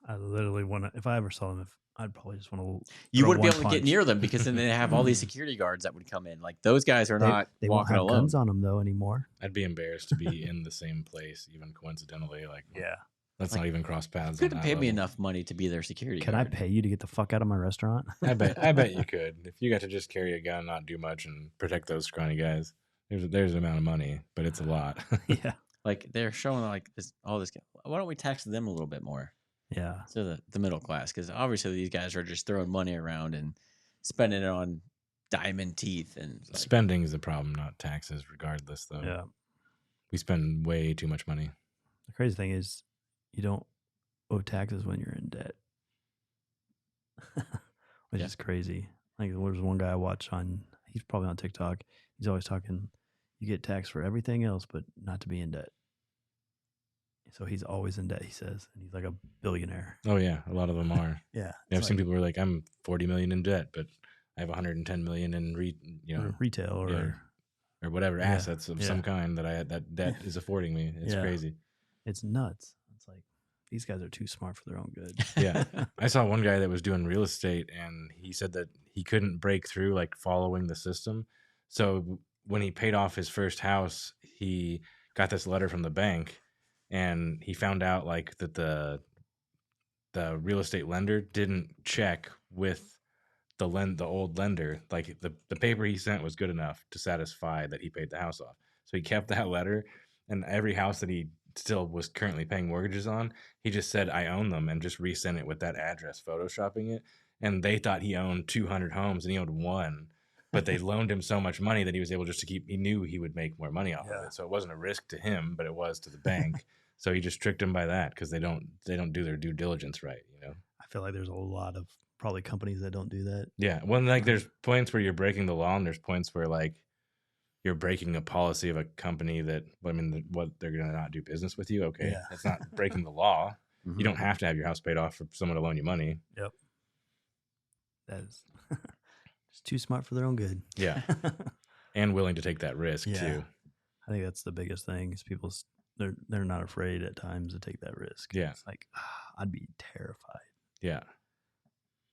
I literally want to. If I ever saw them, I'd probably just want to. You wouldn't be able to get near them because then they have all these security guards that would come in. Like those guys are not They won't walking have alone. guns on them though anymore. I'd be embarrassed to be in the same place, even coincidentally. Like, Yeah. let's not even cross paths. You on couldn't that pay me level. enough money to be their security Can guard. I pay you to get the fuck out of my restaurant? I bet you could. If you got to just carry a gun, not do much, and protect those scrawny guys, there's an amount of money, but it's a lot. Yeah. Like they're showing like this, all this. Why don't we tax them a little bit more? Yeah. So the middle class, because obviously these guys are just throwing money around and spending it on diamond teeth, and it's like, Spending is the problem, not taxes. Regardless, though, Yeah. we spend way too much money. The crazy thing is, you don't owe taxes when you're in debt, which Yeah. is crazy. Like there was one guy I watched on. He's probably on TikTok. He's always talking. You get taxed for everything else, but not to be in debt. So he's always in debt. He says, and he's like a billionaire. Oh yeah, a lot of them are. Yeah. Yeah, I've seen people who are like, I'm 40 million in debt, but I have 110 million in retail or or whatever Yeah, assets of yeah. some kind that debt is affording me. It's Yeah. crazy. it's nuts. It's like these guys are too smart for their own good. Yeah. I saw one guy that was doing real estate, and he said that he couldn't break through like following the system. So when he paid off his first house, he got this letter from the bank, and he found out like that the real estate lender didn't check with the old lender. Like the paper he sent was good enough to satisfy that he paid the house off. So he kept that letter, and every house that he still was currently paying mortgages on, he just said, I own them, and just resent it with that address, photoshopping it. And they thought he owned 200 homes and he owned one, but they loaned him so much money that he was able just to he knew he would make more money off of it. So it wasn't a risk to him, but it was to the bank. So he just tricked him by that, because they don't do their due diligence right, you know? I feel like there's a lot of probably companies that don't do that. Yeah. Well, like there's points where you're breaking the law, and there's points where like you're breaking a policy of a company that, what they're going to not do business with you. Okay. Yeah. That's not breaking the law. Mhm. You don't have to have your house paid off for someone to loan you money. Yep. That is just too smart for their own good. Yeah. And willing to take that risk Yeah. too. I think that's the biggest thing is people they're not afraid at times to take that risk. Yeah. It's like I'd be terrified. Yeah.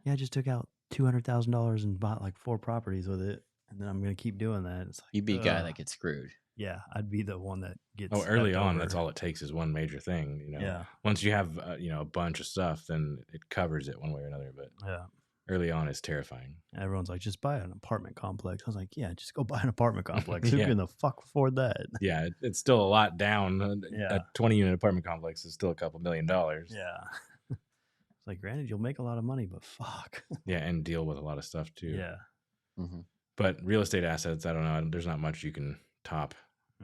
Yeah, I just took out $200,000 and bought like 4 properties with it, and then I'm gonna keep doing that. It's like You'd be a guy ugh. that gets screwed. Yeah, I'd be the one that gets. Oh, early effed on, over. that's all it takes is one major thing. You know, Yeah, once you have a bunch of stuff, then it covers it one way or another. But yeah. early on, it's terrifying. Everyone's like, just buy an apartment complex. I was like, yeah, just go buy an apartment complex. Who Yeah. can the fuck afford that? Yeah, it's still a lot down. Yeah. A 20-unit apartment complex is still a couple $1 million. Yeah. It's like, granted, you'll make a lot of money, but fuck. Yeah, and deal with a lot of stuff too. Yeah. Mm-hmm. But real estate assets, I don't know. There's not much you can top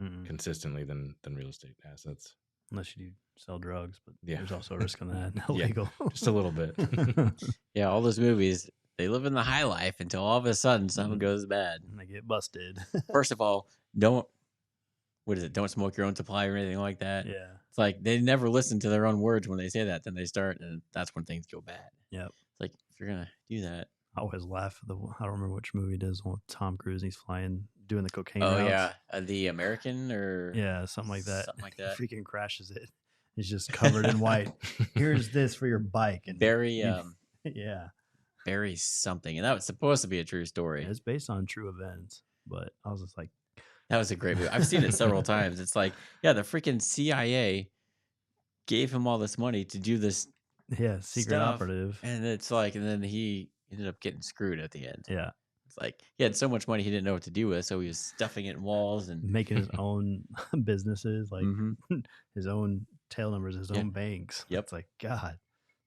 Mm-mm. consistently than real estate assets. unless you sell drugs, but Yeah. there's also a risk on that. Yeah, Illegal. just a little bit. Yeah, all those movies, they live in the high life until all of a sudden something goes bad. And they get busted. First of all, what is it? Don't smoke your own supply or anything like that. Yeah. It's like they never listen to their own words when they say that. Then they start, and that's when things go bad. Yep. It's like, if you're gonna do that. I always laugh at I don't remember which movie it is with Tom Cruise. He's flying, doing the cocaine Oh routes. yeah, the American or Yeah, something like that. Something like that. He freaking crashes it. He's just covered in white. Here's this for your bike. And Barry, yeah, Barry something, and that was supposed to be a true story. it's based on true events. But I was just like, That was a great movie. I've seen it several times. It's like, yeah, the freaking CIA gave him all this money to do this, yeah, secret stuff, operative. and it's like, and then he ended up getting screwed at the end. Yeah, It's like he had so much money he didn't know what to do with, so he was stuffing it in walls and making his own businesses, like Mhm. his own tail numbers, his Yeah. own banks. Yep. It's like, God,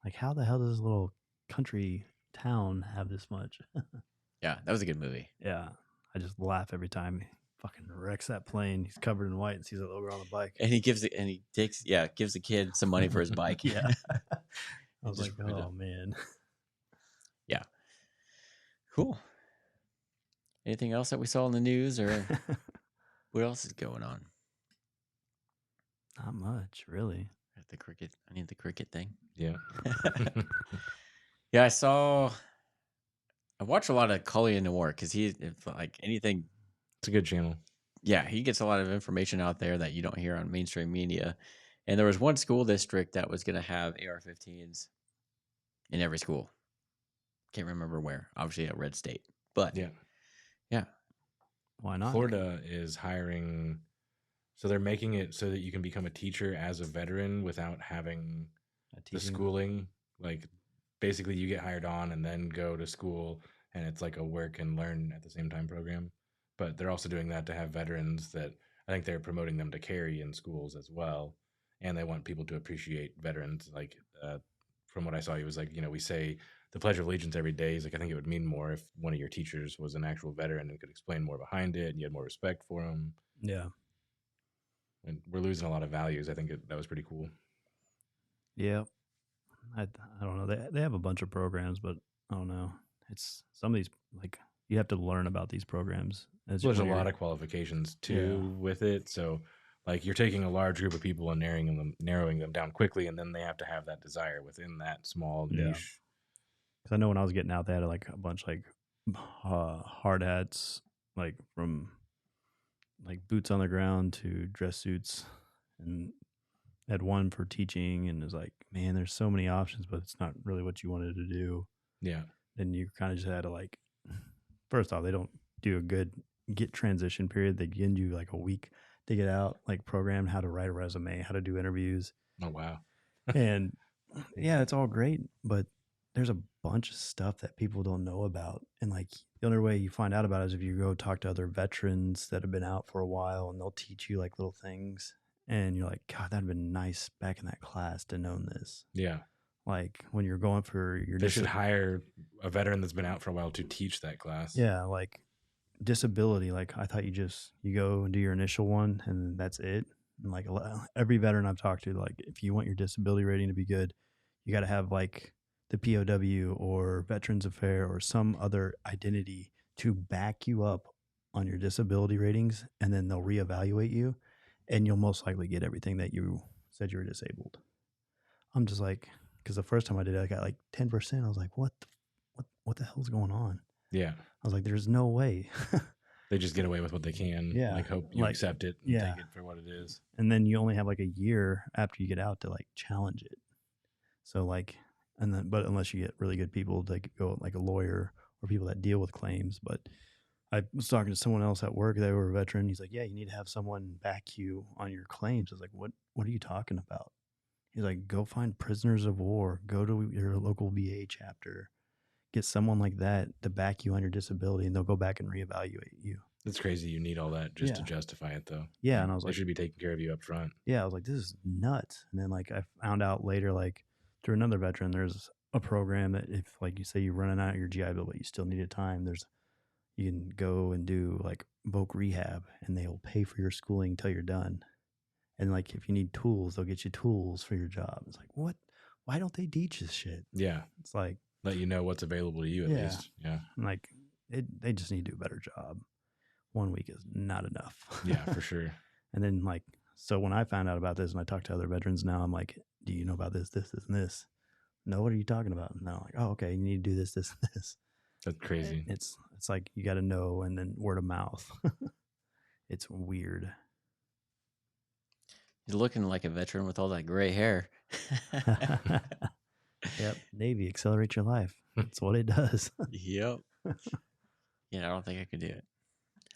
like how the hell does this little country town have this much? Yeah, that was a good movie. Yeah, I just laugh every time he fucking wrecks that plane. He's covered in white and sees that logo on the bike. And he gives the kid some money for his bike. Yeah. I was just like, ruined it. oh man. Yeah. Cool. Anything else that we saw in the news, or what else is going on? Not much, really. The cricket. I need the cricket thing. Yeah. Yeah, I watch a lot of Cully and Noir because if like anything. It's a good channel. Yeah, he gets a lot of information out there that you don't hear on mainstream media. And there was one school district that was going to have AR-15s in every school. Can't remember where. Obviously at Red State. But Yeah. Why not? Florida is hiring, so they're making it so that you can become a teacher as a veteran without having the schooling. Like basically you get hired on and then go to school, and it's like a work and learn at the same time program. But they're also doing that to have veterans that I think they're promoting them to carry in schools as well. And they want people to appreciate veterans. Like from what I saw, he was like, we say the Pledge of Allegiance every day. He's like, I think it would mean more if one of your teachers was an actual veteran and could explain more behind it, and you had more respect for him. Yeah. And we're losing a lot of values. I think that was pretty cool. Yeah. I don't know. They have a bunch of programs, but I don't know. It's some of these, like, you have to learn about these programs. There's a lot of qualifications too with it. So like you're taking a large group of people and narrowing them down quickly, and then they have to have that desire within that small niche. Because I know when I was getting out, they had like a bunch like hard hats, like from like boots on the ground to dress suits, and had one for teaching. And it was like, man, there's so many options, but it's not really what you wanted to do. Yeah. Then you kind of just had to like, first off, they don't do a good transition period. They give you like a week to get out, like program how to write a resume, how to do interviews. Oh, wow. And yeah, it's all great, but there's a bunch of stuff that people don't know about. And like the only way you find out about it is if you go talk to other veterans that have been out for a while, and they'll teach you like little things. And you're like, God, that'd been nice back in that class to know this. Yeah. Like when you're going for your They should hire a veteran that's been out for a while to teach that class. Yeah, like disability. Like I thought you go and do your initial one and that's it. And like every veteran I've talked to, like if you want your disability rating to be good, you got to have like the POW or Veterans Affairs or some other identity to back you up on your disability ratings, and then they'll reevaluate you, and you'll most likely get everything that you said you were disabled. I'm just like, because the first time I did it, I got like 10%. I was like, what the hell's going on? Yeah. I was like, there's no way. They just get away with what they can. Yeah. Like hope you accept it and take it for what it is. And then you only have like a year after you get out to like challenge it. So like, but unless you get really good people to go like a lawyer or people that deal with claims. But I was talking to someone else at work. They were a veteran. He's like, yeah, you need to have someone back you on your claims. I was like, what are you talking about? He's like, go find prisoners of war, go to your local VA chapter, get someone like that to back you on your disability, and they'll go back and reevaluate you. It's crazy you need all that just to justify it, though. Yeah, and I was they like, should be taking care of you up front. Yeah, I was like, this is nuts. And then like I found out later, like through another veteran, there's a program that if like you say you're running out of your GI Bill, but you still needed time, you can go and do like voc rehab, and they'll pay for your schooling until you're done. And like, if you need tools, they'll get you tools for your job. It's like, what? Why don't they teach this shit? Yeah. It's like, let you know what's available to you at least. Yeah. Like, they just need to do a better job. 1 week is not enough. Yeah, for sure. And then like, so when I found out about this and I talk to other veterans now, I'm like, do you know about this, this, this, and this? No, what are you talking about? And they're like, oh, okay, you need to do this, this, and this. That's crazy. It's like you got to know, and then word of mouth. It's weird. He's looking like a veteran with all that gray hair. Yep. Navy, accelerate your life. That's what it does. Yep. Yeah, I don't think I could do it.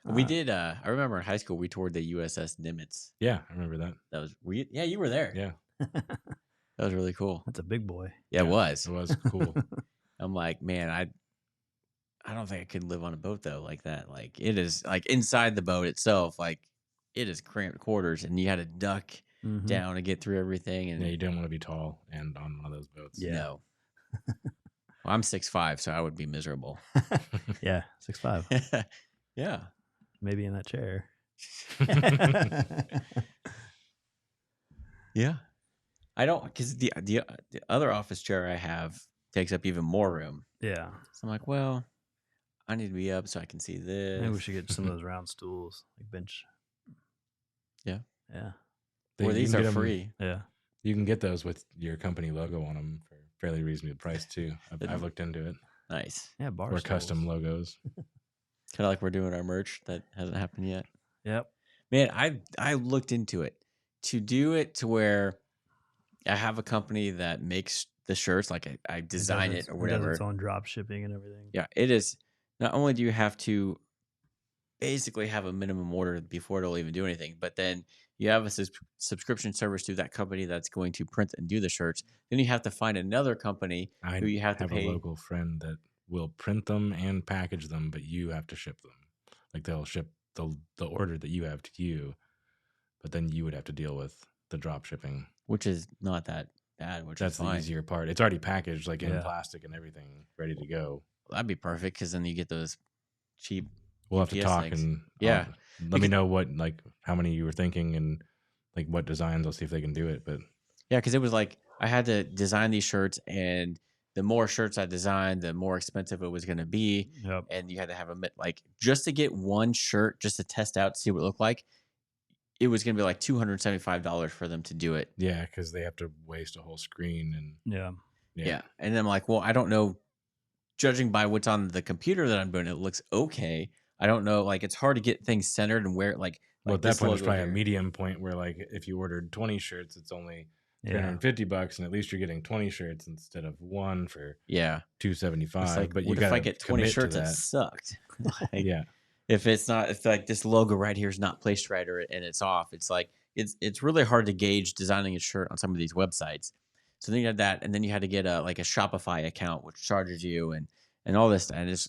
We did. I remember in high school we toured the USS Nimitz. Yeah, I remember that. That was yeah, you were there. Yeah, that was really cool. That's a big boy. Yeah, it was. It was cool. I'm like, man, I don't think I could live on a boat though like that. Like it is like inside the boat itself, like it is cramped quarters, and you had to duck down to get through everything. And yeah, you didn't want to be tall and on one of those boats. Yeah. No. Well, I'm 6'5", so I would be miserable. Yeah, 6'5". Yeah. Maybe in that chair. Yeah. I don't, because the other office chair I have takes up even more room. Yeah. So I'm like, well, I need to be up so I can see this. Maybe we should get some of those round stools, like bench. Yeah. Yeah. Or these are free. Yeah. You can get those with your company logo on them for fairly reasonable price too. I've looked into it. Nice. Yeah, bar Or stools. custom logos. Kind of like we're doing our merch that hasn't happened yet. Yep. Man, I looked into it to do it to where I have a company that makes the shirts, like I design it or whatever. It does its own drop shipping and everything. Yeah, it is. Not only do you have to basically have a minimum order before it'll even do anything, but then you have a subscription service to that company that's going to print and do the shirts. Then you have to find another company who you have to pay. I have a local friend that will print them and package them, but you have to ship them. Like they'll ship the order that you have to you, but then you would have to deal with the drop shipping, which is not that bad. That's the easier part. It's already packaged, like in plastic and everything, ready to go. Well, that'd be perfect because then you get those cheap. We'll have to talk things. And let me know what, like, how many you were thinking and like what designs. I'll see if they can do it. But yeah, because it was like I had to design these shirts, and the more shirts I designed, the more expensive it was going to be. Yep. And you had to have like just to get one shirt, just to test out to see what it looked like. It was going to be like $275 for them to do it. Yeah, because they have to waste a whole screen and yeah. And then I'm like, well, I don't know. Judging by what's on the computer that I'm doing, it looks okay. I don't know. Like it's hard to get things centered and where like. Well, at that point, it's probably a medium point where like if you ordered 20 shirts, it's only $350, and at least you're getting 20 shirts instead of one for $275. Like, but you if I get 20 shirts, it sucked. Like, if like this logo right here is not placed right and it's off, it's like it's really hard to gauge designing a shirt on some of these websites. So then you had that, and then you had to get a Shopify account which charges you and all this, and it's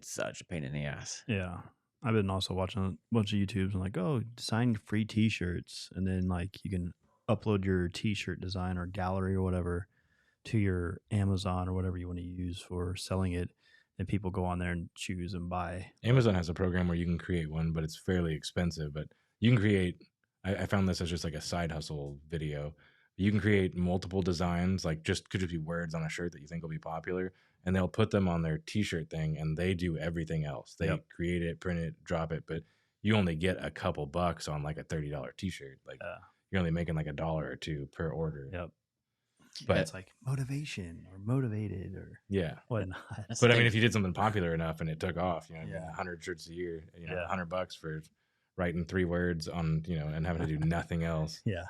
such a pain in the ass. Yeah. I've been also watching a bunch of YouTubes and like, oh, design free t-shirts, and then like you can upload your t-shirt design or gallery or whatever to your Amazon or whatever you want to use for selling it, and people go on there and choose and buy. Amazon has a program where you can create one, but it's fairly expensive. But you can create, I found this as just like a side hustle video. You can create multiple designs, like could just be words on a shirt that you think will be popular, and they'll put them on their t-shirt thing, and they do everything else. They create it, print it, drop it, but you only get a couple bucks on like a $30 t-shirt. Like you're only making like $1 or $2 per order. Yep. But it's like motivation or motivated or whatnot. But I mean, if you did something popular enough and it took off, 100 shirts a year, $100 for writing 3 words on, and having to do nothing else. Yeah.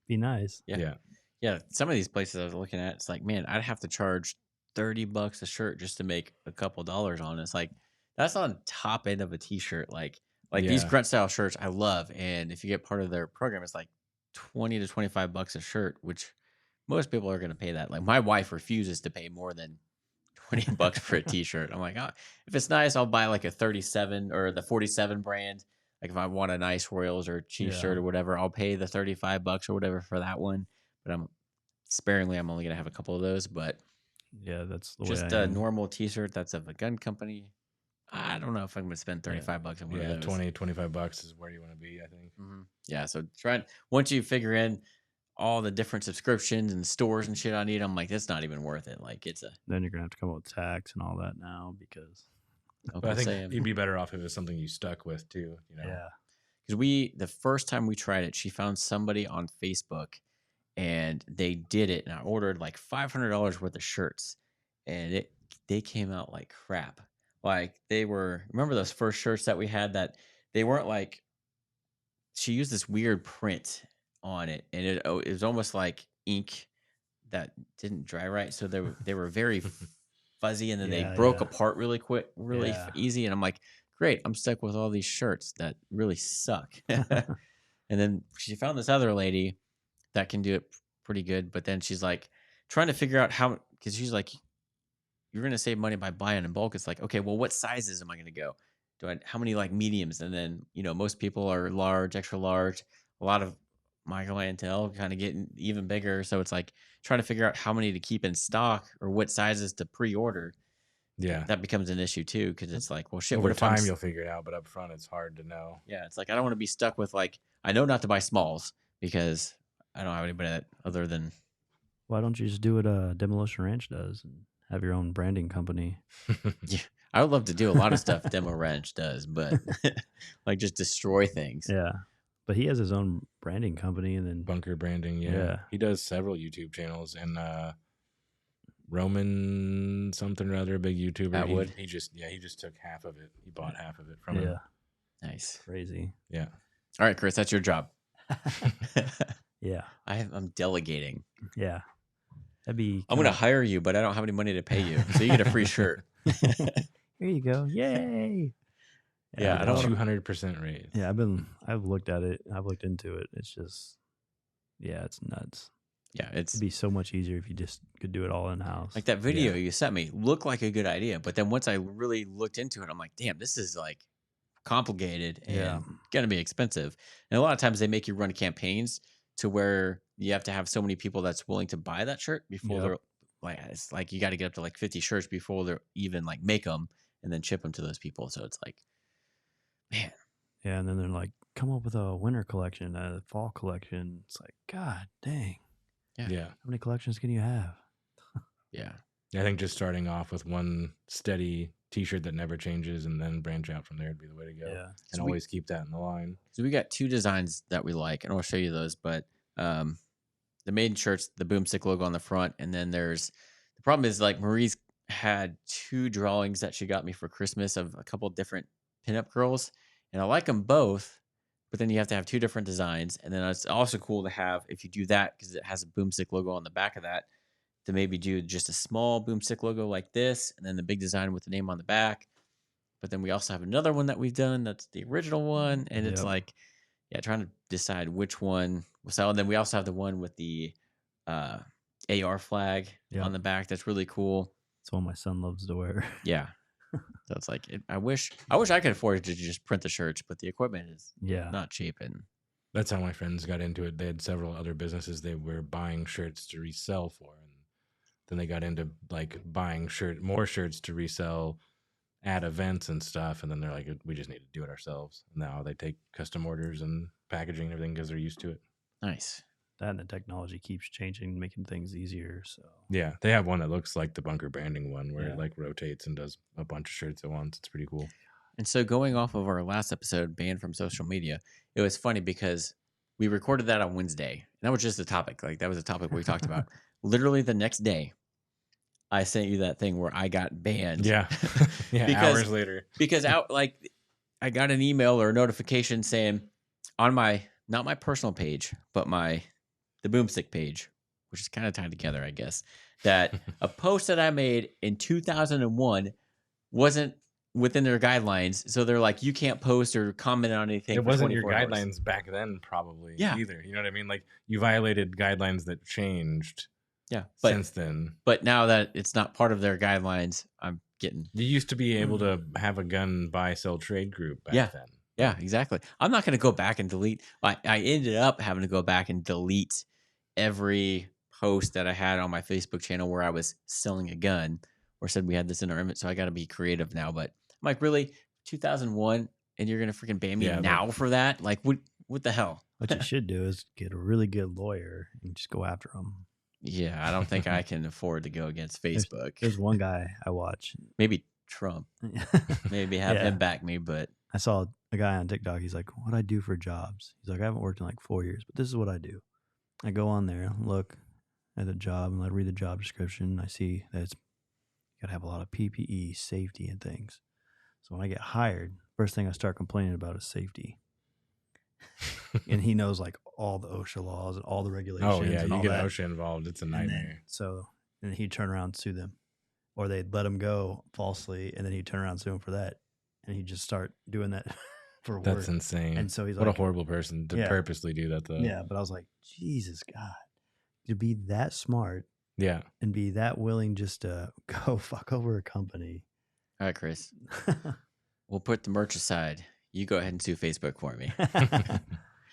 Be nice. Yeah. Some of these places I was looking at, it's like, man, I'd have to charge $30 a shirt just to make a couple dollars on it. It's like that's on top end of a t-shirt. Like these grunt style shirts I love, and if you get part of their program, it's like $20 to $25 a shirt, which most people are going to pay that. Like my wife refuses to pay more than $20 for a t-shirt. I'm like, if it's nice, I'll buy like a 37 or the 47 brand. Like if I want a nice Royals or Chiefs shirt or whatever, I'll pay the $35 or whatever for that one. But I'm only going to have a couple of those. But yeah, that's the just way a normal t-shirt that's of a gun company, I don't know if I'm going to spend $35 on one of those. 20, $25 is where you want to be, I think. Yeah. So once you figure in all the different subscriptions and stores and shit I need, I'm like, that's not even worth it. Like then you're going to have to come up with tax and all that now because. But I think you'd be better off if it's something you stuck with too, you know? Yeah. Because the first time we tried it, she found somebody on Facebook and they did it. And I ordered like $500 worth of shirts and they came out like crap. Like remember those first shirts that we had that they weren't like, she used this weird print on it and it was almost like ink that didn't dry right. So they were very fuzzy and then they broke apart really quick, really easy. And I'm like, great, I'm stuck with all these shirts that really suck. And then she found this other lady that can do it pretty good. But then she's like trying to figure out how, because she's like, you're going to save money by buying in bulk. It's like, okay, well, what sizes am I going to go? How many like mediums? And then, most people are large, extra large. A lot of my clientele kind of getting even bigger. So it's like trying to figure out how many to keep in stock or what sizes to pre-order. Yeah. That becomes an issue too. Cause it's like, well, shit, over time you'll figure it out, but up front it's hard to know. Yeah. It's like, I don't want to be stuck with like, I know not to buy smalls because I don't have anybody other than. Why don't you just do what Demolition Ranch does and have your own branding company? Yeah. I would love to do a lot of stuff Demo Ranch does, but like just destroy things. Yeah. But he has his own branding company and then Bunker Branding. Yeah. He does several YouTube channels and Roman something or other, a big YouTuber. He just took half of it. He bought half of it from him. Nice. Crazy. Yeah. All right, Chris, that's your job. Yeah. I'm delegating. Yeah. That'd be. I'm going to hire you, but I don't have any money to pay you. So you get a free shirt. Here you go. Yay. Yeah, I don't 200% raise. Yeah, I've looked at it. I've looked into it. It's just, it's nuts. Yeah, it'd be so much easier if you just could do it all in house. Like that video you sent me looked like a good idea, but then once I really looked into it, I'm like, damn, this is like complicated and gonna be expensive. And a lot of times they make you run campaigns to where you have to have so many people that's willing to buy that shirt before they're like, it's like you got to get up to like 50 shirts before they're even like make them and then ship them to those people. So it's like, man. Yeah, and then they're like, come up with a winter collection, a fall collection. It's like, God dang. Yeah. How many collections can you have? Yeah. I think just starting off with one steady t-shirt that never changes and then branch out from there would be the way to go. Yeah. And always keep that in the line. So we got two designs that we like, and I'll show you those. But the maiden shirt's the Boomstick logo on the front, and then the problem is like Marie's had two drawings that she got me for Christmas of a couple different pinup girls, and I like them both, but then you have to have two different designs. And then it's also cool to have, if you do that, because it has a Boomstick logo on the back of that, to maybe do just a small Boomstick logo like this, and then the big design with the name on the back. But then we also have another one that we've done that's the original one, and it's like, trying to decide which one will sell. And then we also have the one with the AR flag on the back. That's really cool. It's one my son loves to wear. Yeah. So it's like, I wish I could afford to just print the shirts, but the equipment is not cheap. And that's how my friends got into it. They had several other businesses they were buying shirts to resell for. And then they got into like buying more shirts to resell at events and stuff. And then they're like, we just need to do it ourselves. Now they take custom orders and packaging and everything because they're used to it. Nice. That and the technology keeps changing, making things easier. So yeah, they have one that looks like the Bunker Branding one where it like rotates and does a bunch of shirts at once. It's pretty cool. And so going off of our last episode, banned from social media, it was funny because we recorded that on Wednesday. And that was just a topic. Like that was a topic we talked about. Literally the next day, I sent you that thing where I got banned. Yeah. Hours later. Because I got an email or a notification saying on not my personal page, but the Boomstick page, which is kind of tied together, I guess, that a post that I made in 2001 wasn't within their guidelines. So they're like, you can't post or comment on anything. It wasn't your guidelines back then, probably either. You know what I mean? Like you violated guidelines that changed. Yeah. Since then. But now that it's not part of their guidelines, I'm getting. You used to be able to have a gun buy, sell, trade group back then. Yeah, exactly. I'm not going to go back and delete. I ended up having to go back and delete every post that I had on my Facebook channel where I was selling a gun or said we had this in our image. So I got to be creative now, but I'm like, really, 2001, and you're gonna freaking ban me now for that? Like, what the hell? What you should do is get a really good lawyer and just go after them. Yeah, I don't think I can afford to go against Facebook. There's one guy I watch. Maybe Trump. Maybe have him back me, but I saw a guy on TikTok. He's like, "What I do for jobs?" He's like, "I haven't worked in like 4 years, but this is what I do. I go on there, look at the job, and I read the job description. I see that it's got to have a lot of PPE, safety, and things. So when I get hired, first thing I start complaining about is safety." And he knows like all the OSHA laws and all the regulations. Oh yeah, and you all get that. OSHA involved, it's a nightmare. And he'd turn around and sue them, or they'd let him go falsely, and then he'd turn around and sue him for that, and he'd just start doing that for work. That's insane. And so he's what like, a horrible person to purposely do that though. Yeah, but I was like, Jesus God, to be that smart, yeah, and be that willing just to go fuck over a company. all right, Chris, we'll put the merch aside. You go ahead and sue Facebook for me.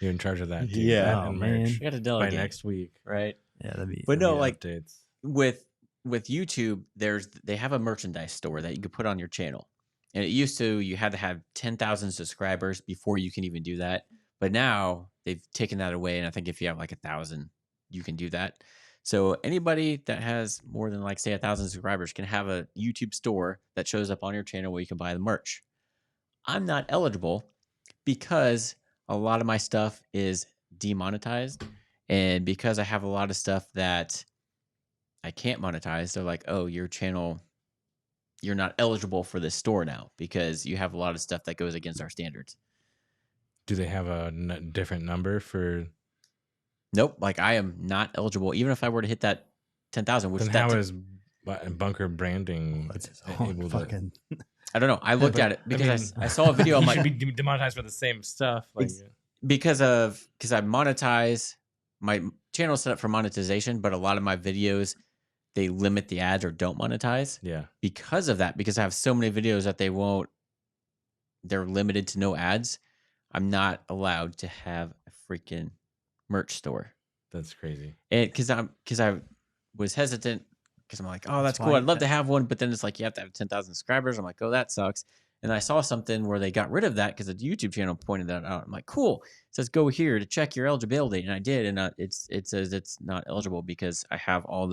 You're in charge of that too. Yeah, oh man, you got to delegate by next week, right? Yeah, that'd be. But no, like updates. with YouTube, they have a merchandise store that you could put on your channel, and it used to you had to have 10,000 subscribers before you can even do that. But now they've taken that away, and I think if you have like 1,000, you can do that. So anybody that has more than like say 1,000 subscribers can have a YouTube store that shows up on your channel where you can buy the merch. I'm not eligible because a lot of my stuff is demonetized, and because I have a lot of stuff that I can't monetize, they're like, "Oh, your channel, you're not eligible for this store now because you have a lot of stuff that goes against our standards." Do they have a different number for? Nope. Like I am not eligible, even if I were to hit that 10,000. Which then how is Bunker Branding able to? I don't know. I looked at it because I saw a video. I'm like, should be demonetized for the same stuff. Like, because I monetize my channel set up for monetization, but a lot of my videos they limit the ads or don't monetize. Yeah. Because of that, because I have so many videos that they're limited to no ads. I'm not allowed to have a freaking merch store. That's crazy. And because I was hesitant. Because I'm like, oh, that's cool. I'd love to have one. But then it's like, you have to have 10,000 subscribers. I'm like, oh, that sucks. And I saw something where they got rid of that because the YouTube channel pointed that out. I'm like, cool. It says, go here to check your eligibility. And I did. And it says it's not eligible because I have all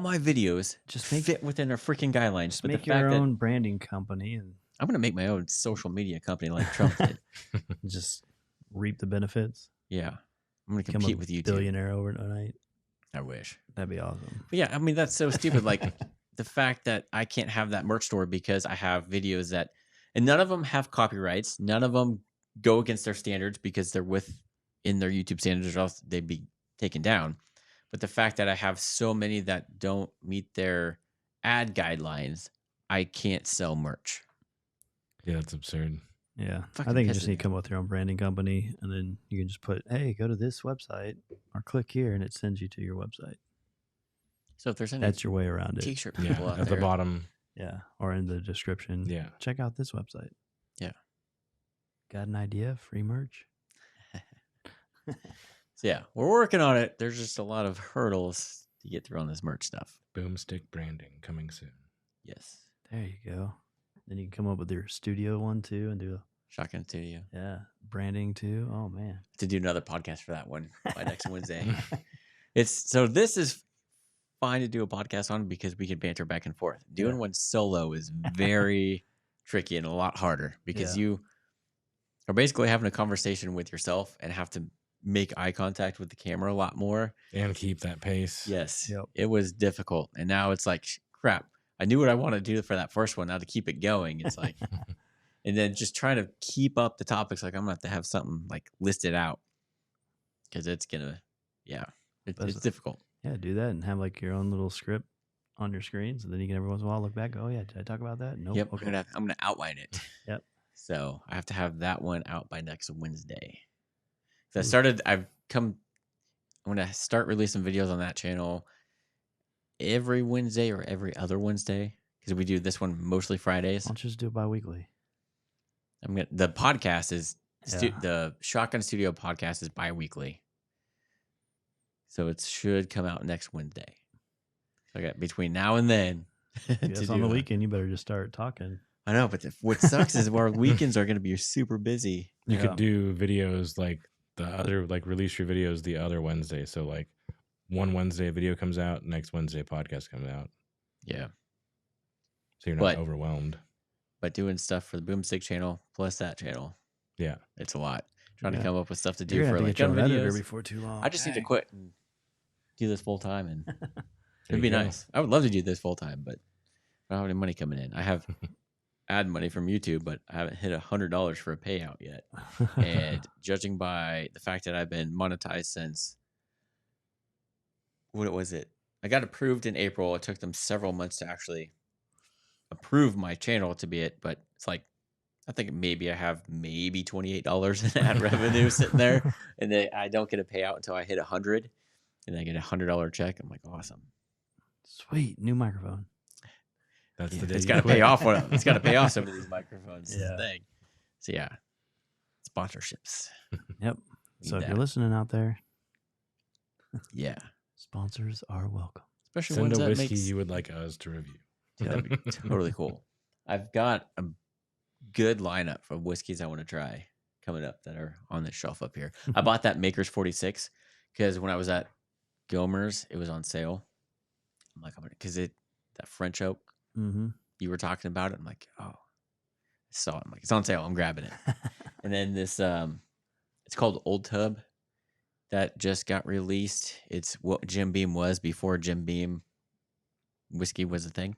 my videos just fit within their freaking guidelines. Just make your own branding company. And I'm going to make my own social media company like Trump did. Just reap the benefits. Yeah. I'm going to compete with YouTube. Billionaire overnight. I wish. That'd be awesome. But yeah, I mean, that's so stupid. Like the fact that I can't have that merch store because I have videos and none of them have copyrights. None of them go against their standards because they're in their YouTube standards or else they'd be taken down. But the fact that I have so many that don't meet their ad guidelines, I can't sell merch. Yeah, that's absurd. Yeah. I think you just need to come up with your own branding company, and then you can just put, hey, go to this website or click here, and it sends you to your website. So if there's any that's your way around it. T-shirt people out at there. The bottom. Yeah. Or in the description. Yeah. Check out this website. Yeah. Got an idea? Free merch? So yeah, we're working on it. There's just a lot of hurdles to get through on this merch stuff. Boomstick branding coming soon. Yes. There you go. Then you can come up with your studio one too and do Shotgun Studio. Yeah. Branding too. Oh man. To do another podcast for that one by next Wednesday. This is fine to do a podcast on because we can banter back and forth. Doing one solo is very tricky and a lot harder because you are basically having a conversation with yourself and have to make eye contact with the camera a lot more. And keep that pace. Yes. Yep. It was difficult. And now it's like, crap. I knew what I wanted to do for that first one. Now to keep it going, it's like, and then just trying to keep up the topics. Like I'm going to have something like listed out because it's going to, it's difficult. Yeah. Do that and have like your own little script on your screen. So then you can every once in a while look back. Oh yeah. Did I talk about that? Nope. Yep. Okay. I'm going to outline it. Yep. So I have to have that one out by next Wednesday. So I'm going to start releasing videos on that channel every Wednesday or every other Wednesday because we do this one mostly Fridays. Why don't you just do it bi-weekly? The podcast is the Shotgun Studio podcast is bi-weekly. So it should come out next Wednesday. So I got between now and then Yes, on the weekend, you better just start talking. I know, but what sucks is our weekends are going to be super busy. You could do videos like the other, like release your videos the other Wednesday. So like one Wednesday a video comes out, next Wednesday podcast comes out. Yeah. So you're not overwhelmed. But doing stuff for the Boomstick channel plus that channel. Yeah. It's a lot. Trying to come up with stuff to do You're for like gun videos. editor before too long. I just need to quit and do this full time, and it'd be nice. I would love to do this full time, but I don't have any money coming in. I have ad money from YouTube, but I haven't hit $100 for a payout yet. And judging by the fact that I've been monetized since, what was it? I got approved in April. It took them several months to actually approve my channel to be it, but it's like, I think maybe I have maybe $28 in ad revenue sitting there, and then I don't get a payout until I hit 100, and then I get a $100 check. I'm like, awesome, sweet new microphone. That's the day. It's got to pay off. It's got to pay off some of these microphones. Yeah. Thing. So yeah, sponsorships. Yep. So if you're listening out there, yeah, sponsors are welcome. Especially send ones a that whiskey makes... you would like us to review. That'd be totally cool. I've got a good lineup of whiskeys I want to try coming up that are on the shelf up here. I bought that Maker's 46 because when I was at Gilmer's, it was on sale. I'm like, because that French oak, you were talking about it. I'm like, oh, I saw it. I'm like, it's on sale. I'm grabbing it. And then this, it's called Old Tub that just got released. It's what Jim Beam was before Jim Beam whiskey was a thing.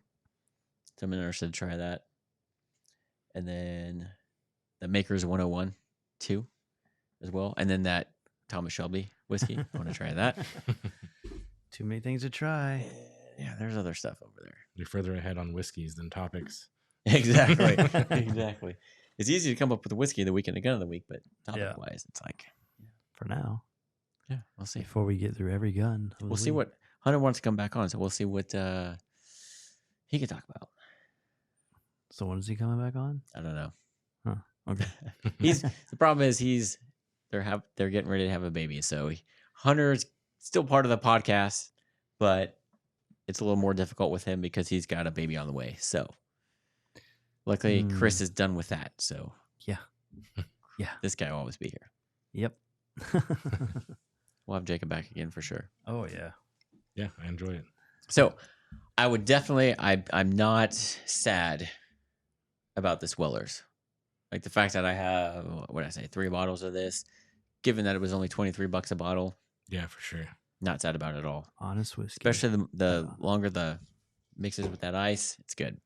So I'm interested to try that. And then the Maker's 101 too, as well. And then that Thomas Shelby whiskey. I want to try that. Too many things to try. Yeah, there's other stuff over there. You're further ahead on whiskeys than topics. Exactly. Exactly. It's easy to come up with a whiskey of the week and a gun of the week, but topic wise, it's like for now. Yeah, we'll see. Before we get through every gun. We'll see what Hunter wants to come back on, so we'll see what he can talk about. So when is he coming back on? I don't know. Huh. Okay. The problem is they're getting ready to have a baby, so Hunter's still part of the podcast, but it's a little more difficult with him because he's got a baby on the way. So luckily Chris is done with that. So yeah, this guy will always be here. Yep. We'll have Jacob back again for sure. Oh yeah, yeah, I enjoy it. So I would definitely. I'm not sad about this Weller's. Like the fact that I have, what did I say, 3 bottles of this, given that it was only $23 a bottle. Yeah, for sure. Not sad about it at all. Honest whiskey. Especially the longer the mixes with that ice, it's good.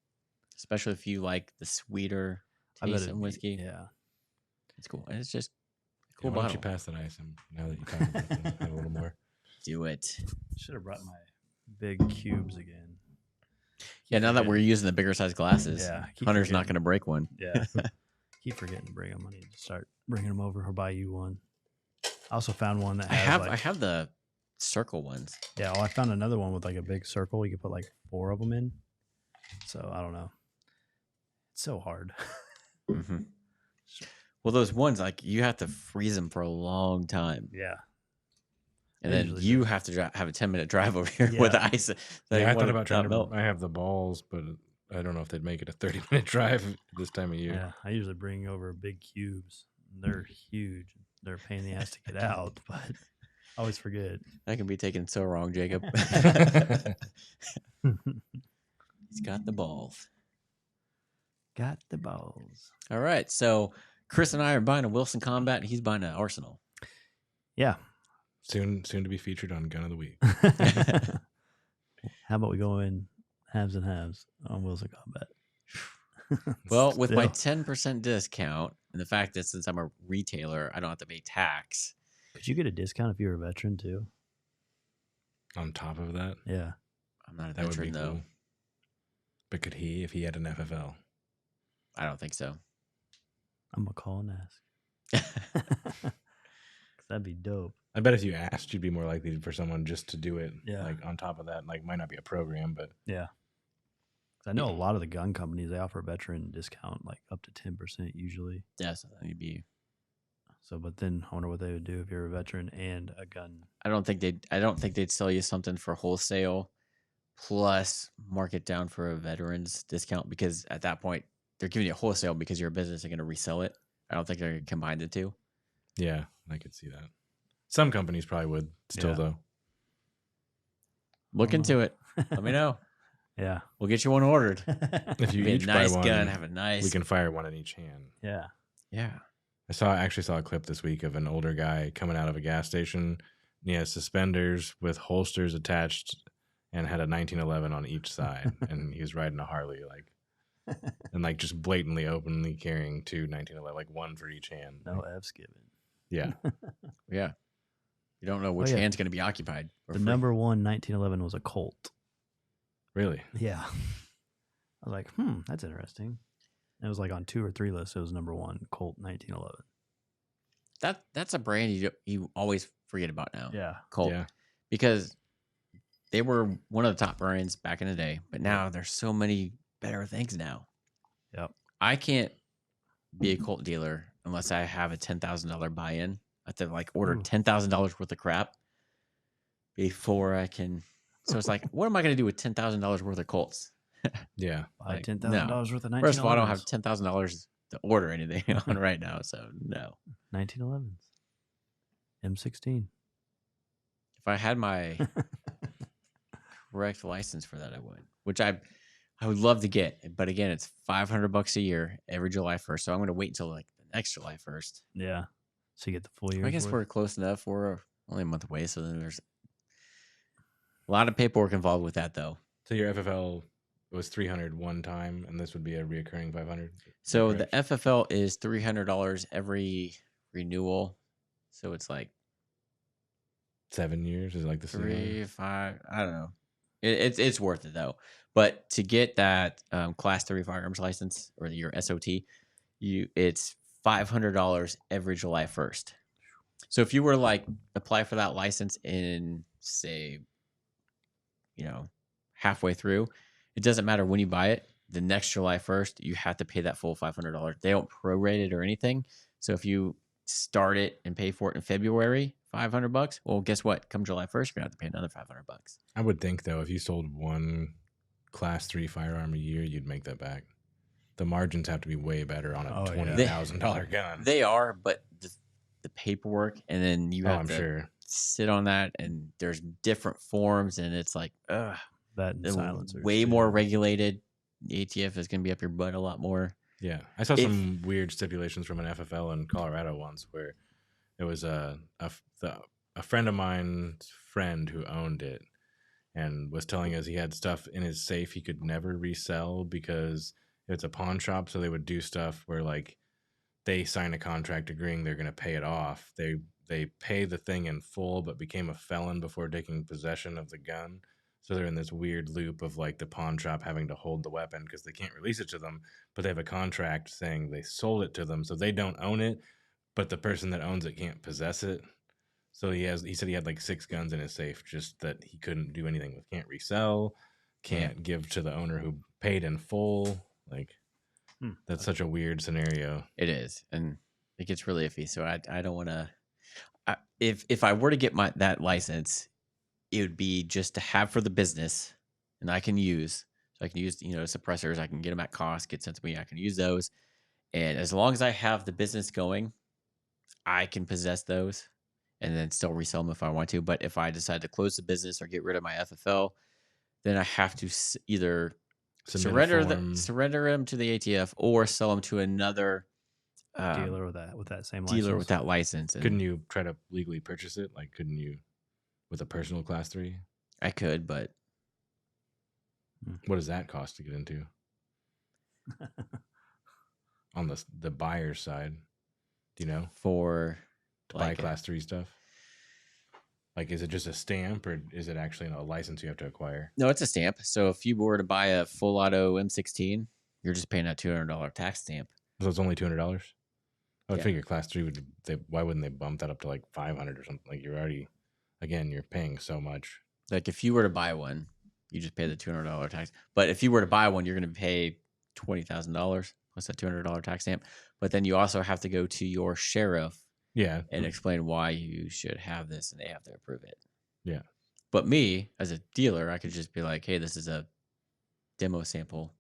Especially if you like the sweeter taste of whiskey. Yeah. It's cool. And it's just a cool why bottle. don't you pass that ice now that you talk about it a little more? Do it. Should have brought my big cubes again. Yeah, now that we're using the bigger size glasses, Hunter's not going to break one. Yeah. Keep forgetting to bring them. I need to start bringing them over or buy you one. I also found one that has I have the circle ones. Yeah, well, I found another one with like a big circle. You could put like 4 of them in. So I don't know. It's so hard. Mm-hmm. Well, those ones, like you have to freeze them for a long time. Yeah. And then you have to have a 10-minute drive over here with the ice. Yeah, I thought about trying to melt. I have the balls, but I don't know if they'd make it a 30-minute drive this time of year. Yeah, I usually bring over big cubes. They're huge. They're a pain in the ass to get out, but I always forget. That can be taken so wrong, Jacob. He's got the balls. Got the balls. All right. So Chris and I are buying a Wilson Combat, and he's buying an Arsenal. Yeah. Soon to be featured on Gun of the Week. How about we go in halves and halves on Wilson Combat? Well, with my 10% discount and the fact that since I'm a retailer, I don't have to pay tax. Could you get a discount if you're a veteran too? On top of that? Yeah. I'm not a veteran though. Cool. But could he if he had an FFL? I don't think so. I'm going to call and ask. That'd be dope. I bet if you asked, you'd be more likely for someone just to do it. Yeah. Like on top of that, like might not be a program, but yeah. I know a lot of the gun companies, they offer a veteran discount, like up to 10% usually. Yeah, so that would be. So, but then I wonder what they would do if you're a veteran and a gun. I don't think they'd sell you something for wholesale plus mark it down for a veteran's discount, because at that point they're giving you a wholesale because you're a business, they're going to resell it. I don't think they're going to combine the two. Yeah, I could see that. Some companies probably would still, though. Look into it. Let me know. Yeah. We'll get you one ordered. If you Be a each nice buy one, gun, have a nice. we can fire one in each hand. Yeah. Yeah. I actually saw a clip this week of an older guy coming out of a gas station. He has suspenders with holsters attached and had a 1911 on each side. And he was riding a Harley, and just blatantly, openly carrying 2 1911, like one for each hand. No F's given. Yeah. Yeah. You don't know which hand's going to be occupied. The number one 1911 was a Colt. Really? Yeah. I was like, that's interesting. It was like on 2 or 3 lists. It was number 1 Colt 1911. That's a brand you always forget about now. Yeah. Colt. Yeah. Because they were one of the top brands back in the day, but now there's so many better things now. Yep. I can't be a Colt dealer unless I have a $10,000 buy-in. I have to order $10,000 worth of crap before I can. So it's like, what am I going to do with $10,000 worth of Colts? Yeah. Buy $10,000 worth of 1911s. First of all, I don't have $10,000 to order anything on right now, so no. 1911s. M16. If I had my correct license for that, I would. Which I would love to get, but again, it's $500 a year every July 1st. So I'm going to wait until the next July 1st. Yeah. So you get the full year. I guess we're close enough. We're only a month away, so then there's a lot of paperwork involved with that, though. So your FFL was $300 one time, and this would be a reoccurring $500. So the FFL is $300 every renewal. So it's like 7 years. Is it like the 3, 5? I don't know. It's worth it though. But to get that Class 3 firearms license or your SOT, it's $500 every July 1st. So if you were to apply for that license in, say, halfway through, it doesn't matter when you buy it. The next July 1st, you have to pay that full $500. They don't prorate it or anything. So if you start it and pay for it in February, $500. Well, guess what? Come July 1st, you're gonna have to pay another $500. I would think though, if you sold one Class 3 firearm a year, you'd make that back. The margins have to be way better on a $20,000 gun. They are, but the paperwork, and then you have to sit on that, and there's different forms, and it's like, that and silencers. Way more regulated. The ATF is going to be up your butt a lot more. Yeah. I saw some weird stipulations from an FFL in Colorado once where it was a friend of mine's friend who owned it and was telling us he had stuff in his safe he could never resell because it's a pawn shop. So they would do stuff where they sign a contract agreeing they're going to pay it off. They pay the thing in full, but became a felon before taking possession of the gun. So they're in this weird loop of the pawn shop having to hold the weapon because they can't release it to them, but they have a contract saying they sold it to them. So they don't own it, but the person that owns it can't possess it. So he said he had 6 guns in his safe, just that he couldn't do anything with, can't resell, can't give to the owner who paid in full. That's such a weird scenario. It is. And it gets really iffy. So I don't want to, if I were to get that license, it would be just to have for the business, and I can use. So I can use, suppressors. I can get them at cost, get sent to me. I can use those. And as long as I have the business going, I can possess those and then still resell them if I want to. But if I decide to close the business or get rid of my FFL, then I have to either surrender them to the ATF or sell them to another dealer with that same dealer with that license. Couldn't you try to legally purchase it? Couldn't you with a personal Class 3? I could, but what does that cost to get into? On the buyer's side, do you know? For to buy Class 3 stuff? Is it just a stamp, or is it actually a license you have to acquire? No, it's a stamp. So if you were to buy a full auto M16, you're just paying that $200 tax stamp. So it's only $200? I would figure Class 3 why wouldn't they bump that up to $500 or something? You're already, again, you're paying so much. If you were to buy one, you just pay the $200 tax. But if you were to buy one, you're going to pay $20,000 plus that $200 tax stamp. But then you also have to go to your sheriff, and explain why you should have this, and they have to approve it. Yeah, But me as a dealer, I could just be like, hey, this is a demo sample.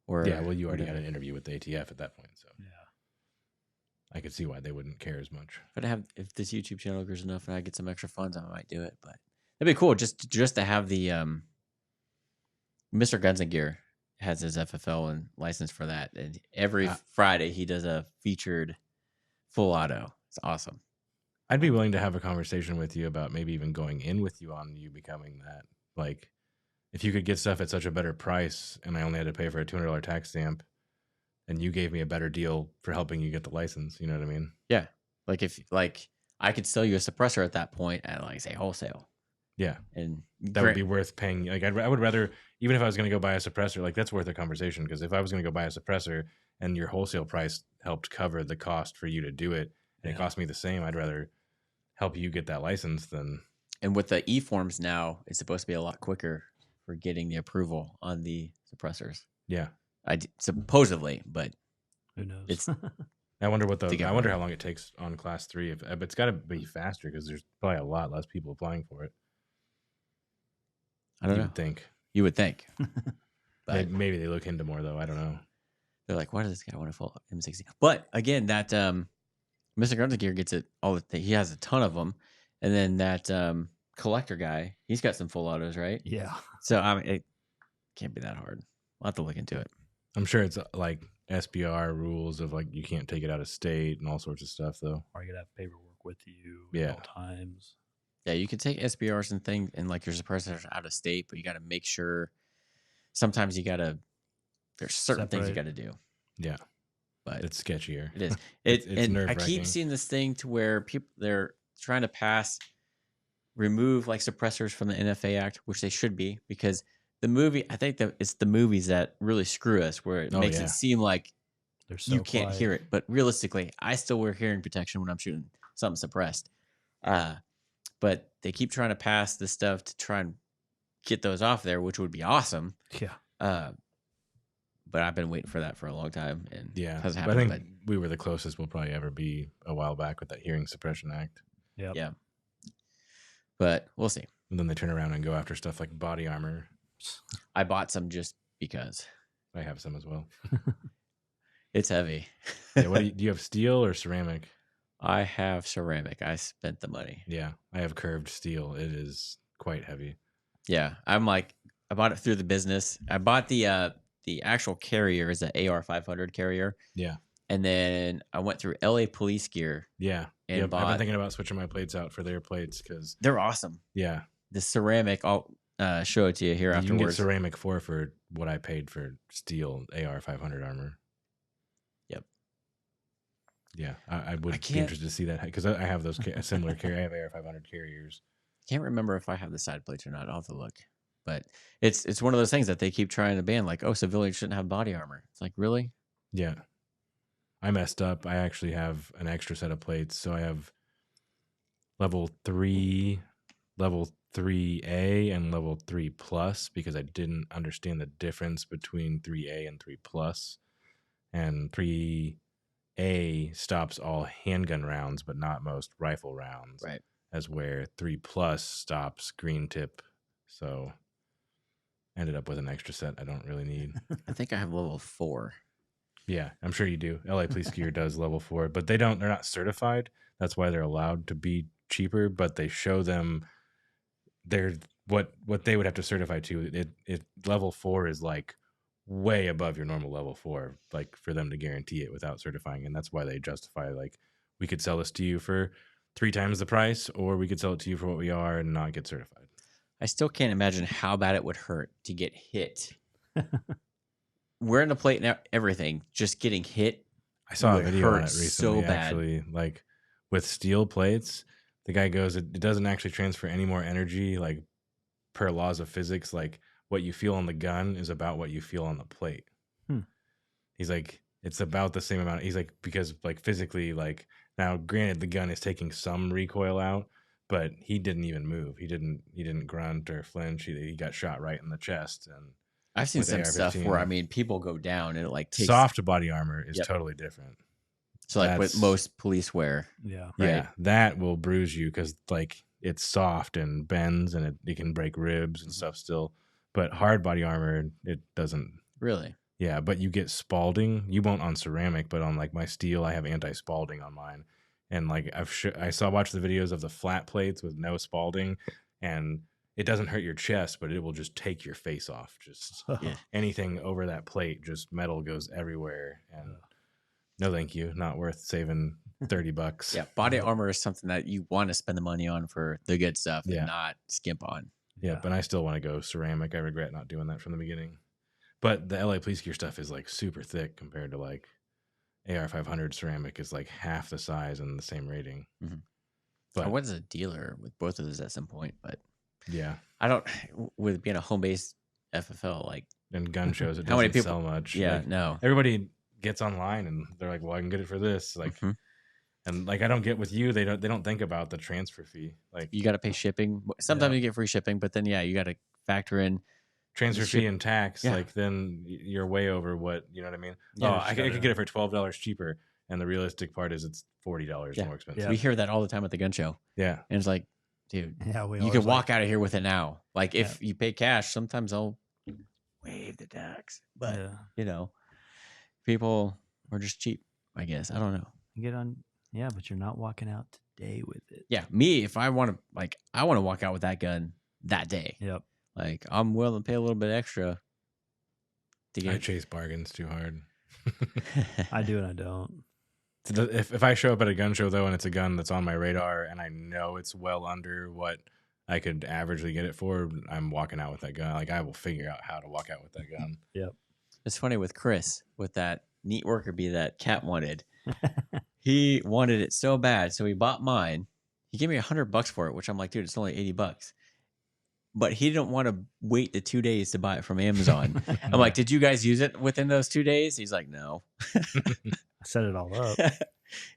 Or Yeah, well, you already whatever. had an interview with the ATF at that point, so Yeah. I could see why they wouldn't care as much. If this YouTube channel grows enough and I get some extra funds, I might do it. But that'd be cool just to have the Mr. Guns and Gear has his FFL and license for that, and every Friday he does a featured full auto. It's awesome. I'd be willing to have a conversation with you about maybe even going in with you on you becoming that. Like, if you could get stuff at such a better price, and I only had to pay for a $200 tax stamp, and you gave me a better deal for helping you get the license, you know what I mean? Yeah, like I could sell you a suppressor at that point at like say wholesale. Yeah, and that would be worth paying. Like, I would rather, even if I was going to go buy a suppressor, like that's worth a conversation. Because if I was going to go buy a suppressor and your wholesale price helped cover the cost for you to do it, and it cost me the same, I'd rather help you get that license than. And with the e-forms now, it's supposed to be a lot quicker for getting the approval on the suppressors. Yeah, supposedly, but who knows? It's I wonder I wonder how long it takes on class 3. But it's got to be faster because there's probably a lot less people applying for it. I don't know. You would think. But maybe they look into more though. I don't know. They're like, why does this guy want to follow M60? But again, that Mr. Guns and Gear gets it all. He has a ton of them, and then that collector guy, he's got some full autos, right? Yeah. So I mean, it can't be that hard. I'll have to look into it. I'm sure it's like SBR rules of like you can't take it out of state and all sorts of stuff though. Or you gotta have paperwork with you at all times. Yeah, you can take SBRs and things and like your suppressors out of state, but you got to make sure. Sometimes there's certain things you got to do. Yeah, but it's sketchier. It is. It's and nerve-wracking. I keep seeing this thing to where they're trying to remove like suppressors from the NFA Act, which they should be, because the movie, I think that it's the movies that really screw us, where it makes it seem like you can't hear it, but realistically, I still wear hearing protection when I'm shooting something suppressed. But they keep trying to pass this stuff to try and get those off there, which would be awesome. Yeah. But I've been waiting for that for a long time, and hasn't happened. happened. I think we were the closest we'll probably ever be a while back with that Hearing Suppression Act. Yep. Yeah. But we'll see. And then they turn around and go after stuff like body armor. I bought some just because. I have some as well. It's heavy. Yeah, do you have steel or ceramic? I have ceramic. I spent the money. Yeah, I have curved steel. It is quite heavy. Yeah, I bought it through the business. I bought the actual carrier is an AR-500 carrier. Yeah. And then I went through LA Police Gear. Yeah. And I've been thinking about switching my plates out for their plates because they're awesome. Yeah. The ceramic, I'll show it to you here afterwards. You can get ceramic for what I paid for steel AR-500 armor. Yep. Yeah, I would be interested to see that because I have those similar carriers. I have AR-500 carriers. Can't remember if I have the side plates or not. I'll have to look. But it's one of those things that they keep trying to ban, like, oh, civilians shouldn't have body armor. It's like, really? Yeah. I messed up. I actually have an extra set of plates. So I have level 3, level 3A, and level 3 plus because I didn't understand the difference between 3A and 3 plus. And 3A stops all handgun rounds, but not most rifle rounds. Right. As where 3 plus stops green tip. So ended up with an extra set I don't really need. I think I have level 4. Yeah, I'm sure you do. LA Police Gear does level 4, but they're not certified. That's why they're allowed to be cheaper, but they show them what they would have to certify to. It level 4 is like way above your normal level 4, like for them to guarantee it without certifying. And that's why they justify, like, we could sell this to you for 3 times the price, or we could sell it to you for what we are and not get certified. I still can't imagine how bad it would hurt to get hit. Wearing the plate and everything, just getting hit. I saw a video on it recently, so bad. Actually, like with steel plates, the guy goes, it doesn't actually transfer any more energy, like per laws of physics. Like what you feel on the gun is about what you feel on the plate. He's like, it's about the same amount. He's like, because like physically, like now, granted, the gun is taking some recoil out, but he didn't even move. He didn't grunt or flinch. He got shot right in the chest. And I've seen some stuff where people go down and it like takes soft body armor is totally different. So like what most police wear. Yeah. Right? Yeah. That will bruise you because like it's soft and bends and it can break ribs and stuff still. But hard body armor, it doesn't. Really? Yeah, but you get spalding. You won't on ceramic, but on like my steel, I have anti-spalding on mine. And like watch the videos of the flat plates with no spalding, and it doesn't hurt your chest, but it will just take your face off. Just anything over that plate, just metal goes everywhere. And no, thank you, not worth saving $30. Yeah, body armor is something that you want to spend the money on for the good stuff and not skimp on. Yeah, but I still want to go ceramic. I regret not doing that from the beginning. But the LA Police Gear stuff is like super thick compared to like AR-500 ceramic is like half the size and the same rating. Mm-hmm. But I was a dealer with both of those at some point, but yeah, I don't. With being a home-based FFL, like and gun shows, it how many doesn't people sell much. Yeah, like, no. Everybody gets online and they're like, "Well, I can get it for this." Like, and like I don't get with you. They don't think about the transfer fee. Like you got to pay shipping. Sometimes you get free shipping, but then you got to factor in transfer fee and tax. Like then you're way over what you know what I mean. Yeah, I could get it for $12 cheaper, and the realistic part is it's $40 more expensive. We hear that all the time at the gun show. Yeah, and it's like, dude, you can walk out of here with it now. Like if you pay cash, sometimes I'll waive the tax, but you know, people are just cheap. I guess I don't know. You get on, but you're not walking out today with it. Yeah, me, if I want to, I want to walk out with that gun that day. Yep. Like I'm willing to pay a little bit extra to get. I chase bargains too hard. I do and I don't. If I show up at a gun show though and it's a gun that's on my radar and I know it's well under what I could averagely get it for, I'm walking out with that gun. Like I will figure out how to walk out with that gun. Yep. It's funny with Chris with that neat worker bee that Cat wanted. He wanted it so bad, so he bought mine. He gave me $100 for it, which I'm like, dude, it's only $80. But he didn't want to wait the 2 days to buy it from Amazon. I'm like, did you guys use it within those 2 days? He's like, no. I set it all up.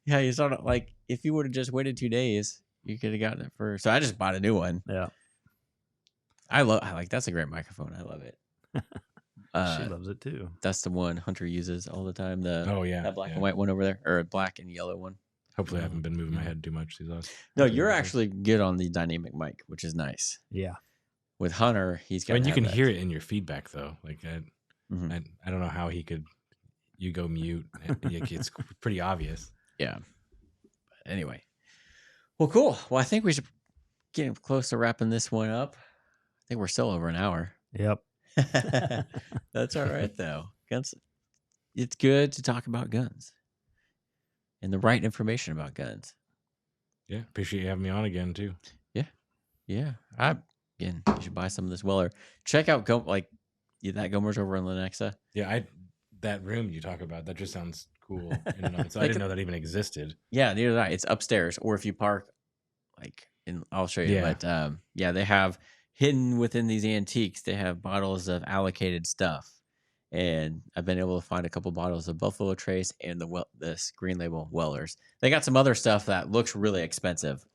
Yeah, you saw it. Like, if you would have just waited 2 days, you could have gotten it for. So I just bought a new one. Yeah. That's a great microphone. I love it. She loves it too. That's the one Hunter uses all the time. That black and white one over there, or black and yellow one. Hopefully, I haven't been moving my head too much these last. No, you're actually good on the dynamic mic, which is nice. Yeah. With Hunter, he's got. I mean, you can hear it in your feedback though. Like I don't know how he could. You go mute. It's pretty obvious. Yeah. But anyway, well, cool. Well, I think we should get close to wrapping this one up. I think we're still over an hour. Yep. That's all right though. Guns. It's good to talk about guns and the right information about guns. Yeah, appreciate you having me on again too. Yeah. Again, you should buy some of this Weller. Check out that Gomer's over in Lenexa. Yeah, that room you talk about, that just sounds cool. So I didn't know that even existed. Yeah, neither did I. It's upstairs, or if you park, I'll show you. Yeah. But they have hidden within these antiques. They have bottles of allocated stuff, and I've been able to find a couple bottles of Buffalo Trace and this Green Label Wellers. They got some other stuff that looks really expensive.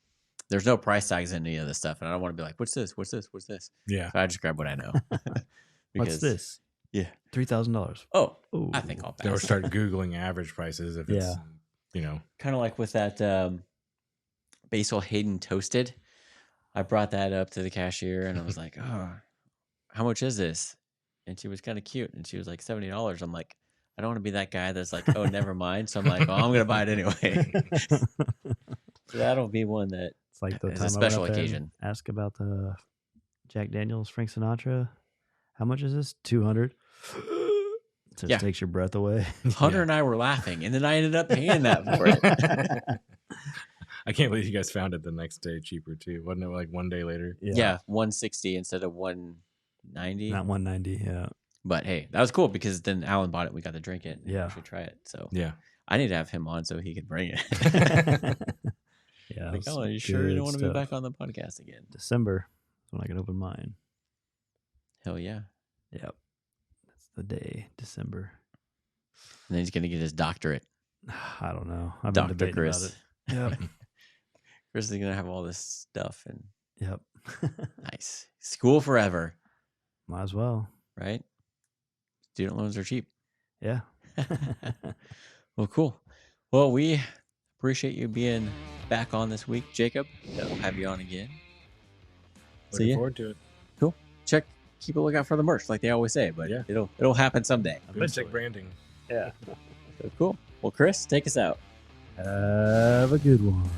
There's no price tags in any of this stuff, and I don't want to be like, "What's this? What's this? What's this?" Yeah, so I just grab what I know. What's this? Yeah, $3,000. Oh, ooh. I think I'll pass. Or start Googling average prices if it's kind of like with that Basil Hayden Toasted. I brought that up to the cashier and I was like, "Oh, how much is this?" And she was kind of cute, and she was like $70. I'm like, I don't want to be that guy that's like, "Oh, never mind." So I'm like, "Oh, I'm gonna buy it anyway." So that'll be one that it's like the is time a special occasion. Ask about the Jack Daniels, Frank Sinatra. How much is this? $200. It just takes your breath away. Hunter and I were laughing, and then I ended up paying that for it. I can't believe you guys found it the next day cheaper too. Wasn't it like one day later? Yeah, $160 instead of $190. Not $190. Yeah. But hey, that was cool because then Alan bought it. We got to drink it. Yeah. We should try it. So yeah, I need to have him on so he could bring it. Yeah. Like, oh, are you sure you don't want to be back on the podcast again? December is when I can open mine. Hell yeah. Yep. That's the day, December. And then he's going to get his doctorate. I don't know. I've Dr. been debating Chris. about it. Yep. Chris is going to have all this stuff. And Yep. nice. School forever. Might as well. Right? Student loans are cheap. Yeah. Well, cool. Well, we appreciate you being back on this week, Jacob. We'll have you on again. Looking forward to it. Cool. Keep a lookout for the merch, like they always say. But yeah, it'll happen someday. Boomstick branding. Yeah. So cool. Well, Chris, take us out. Have a good one.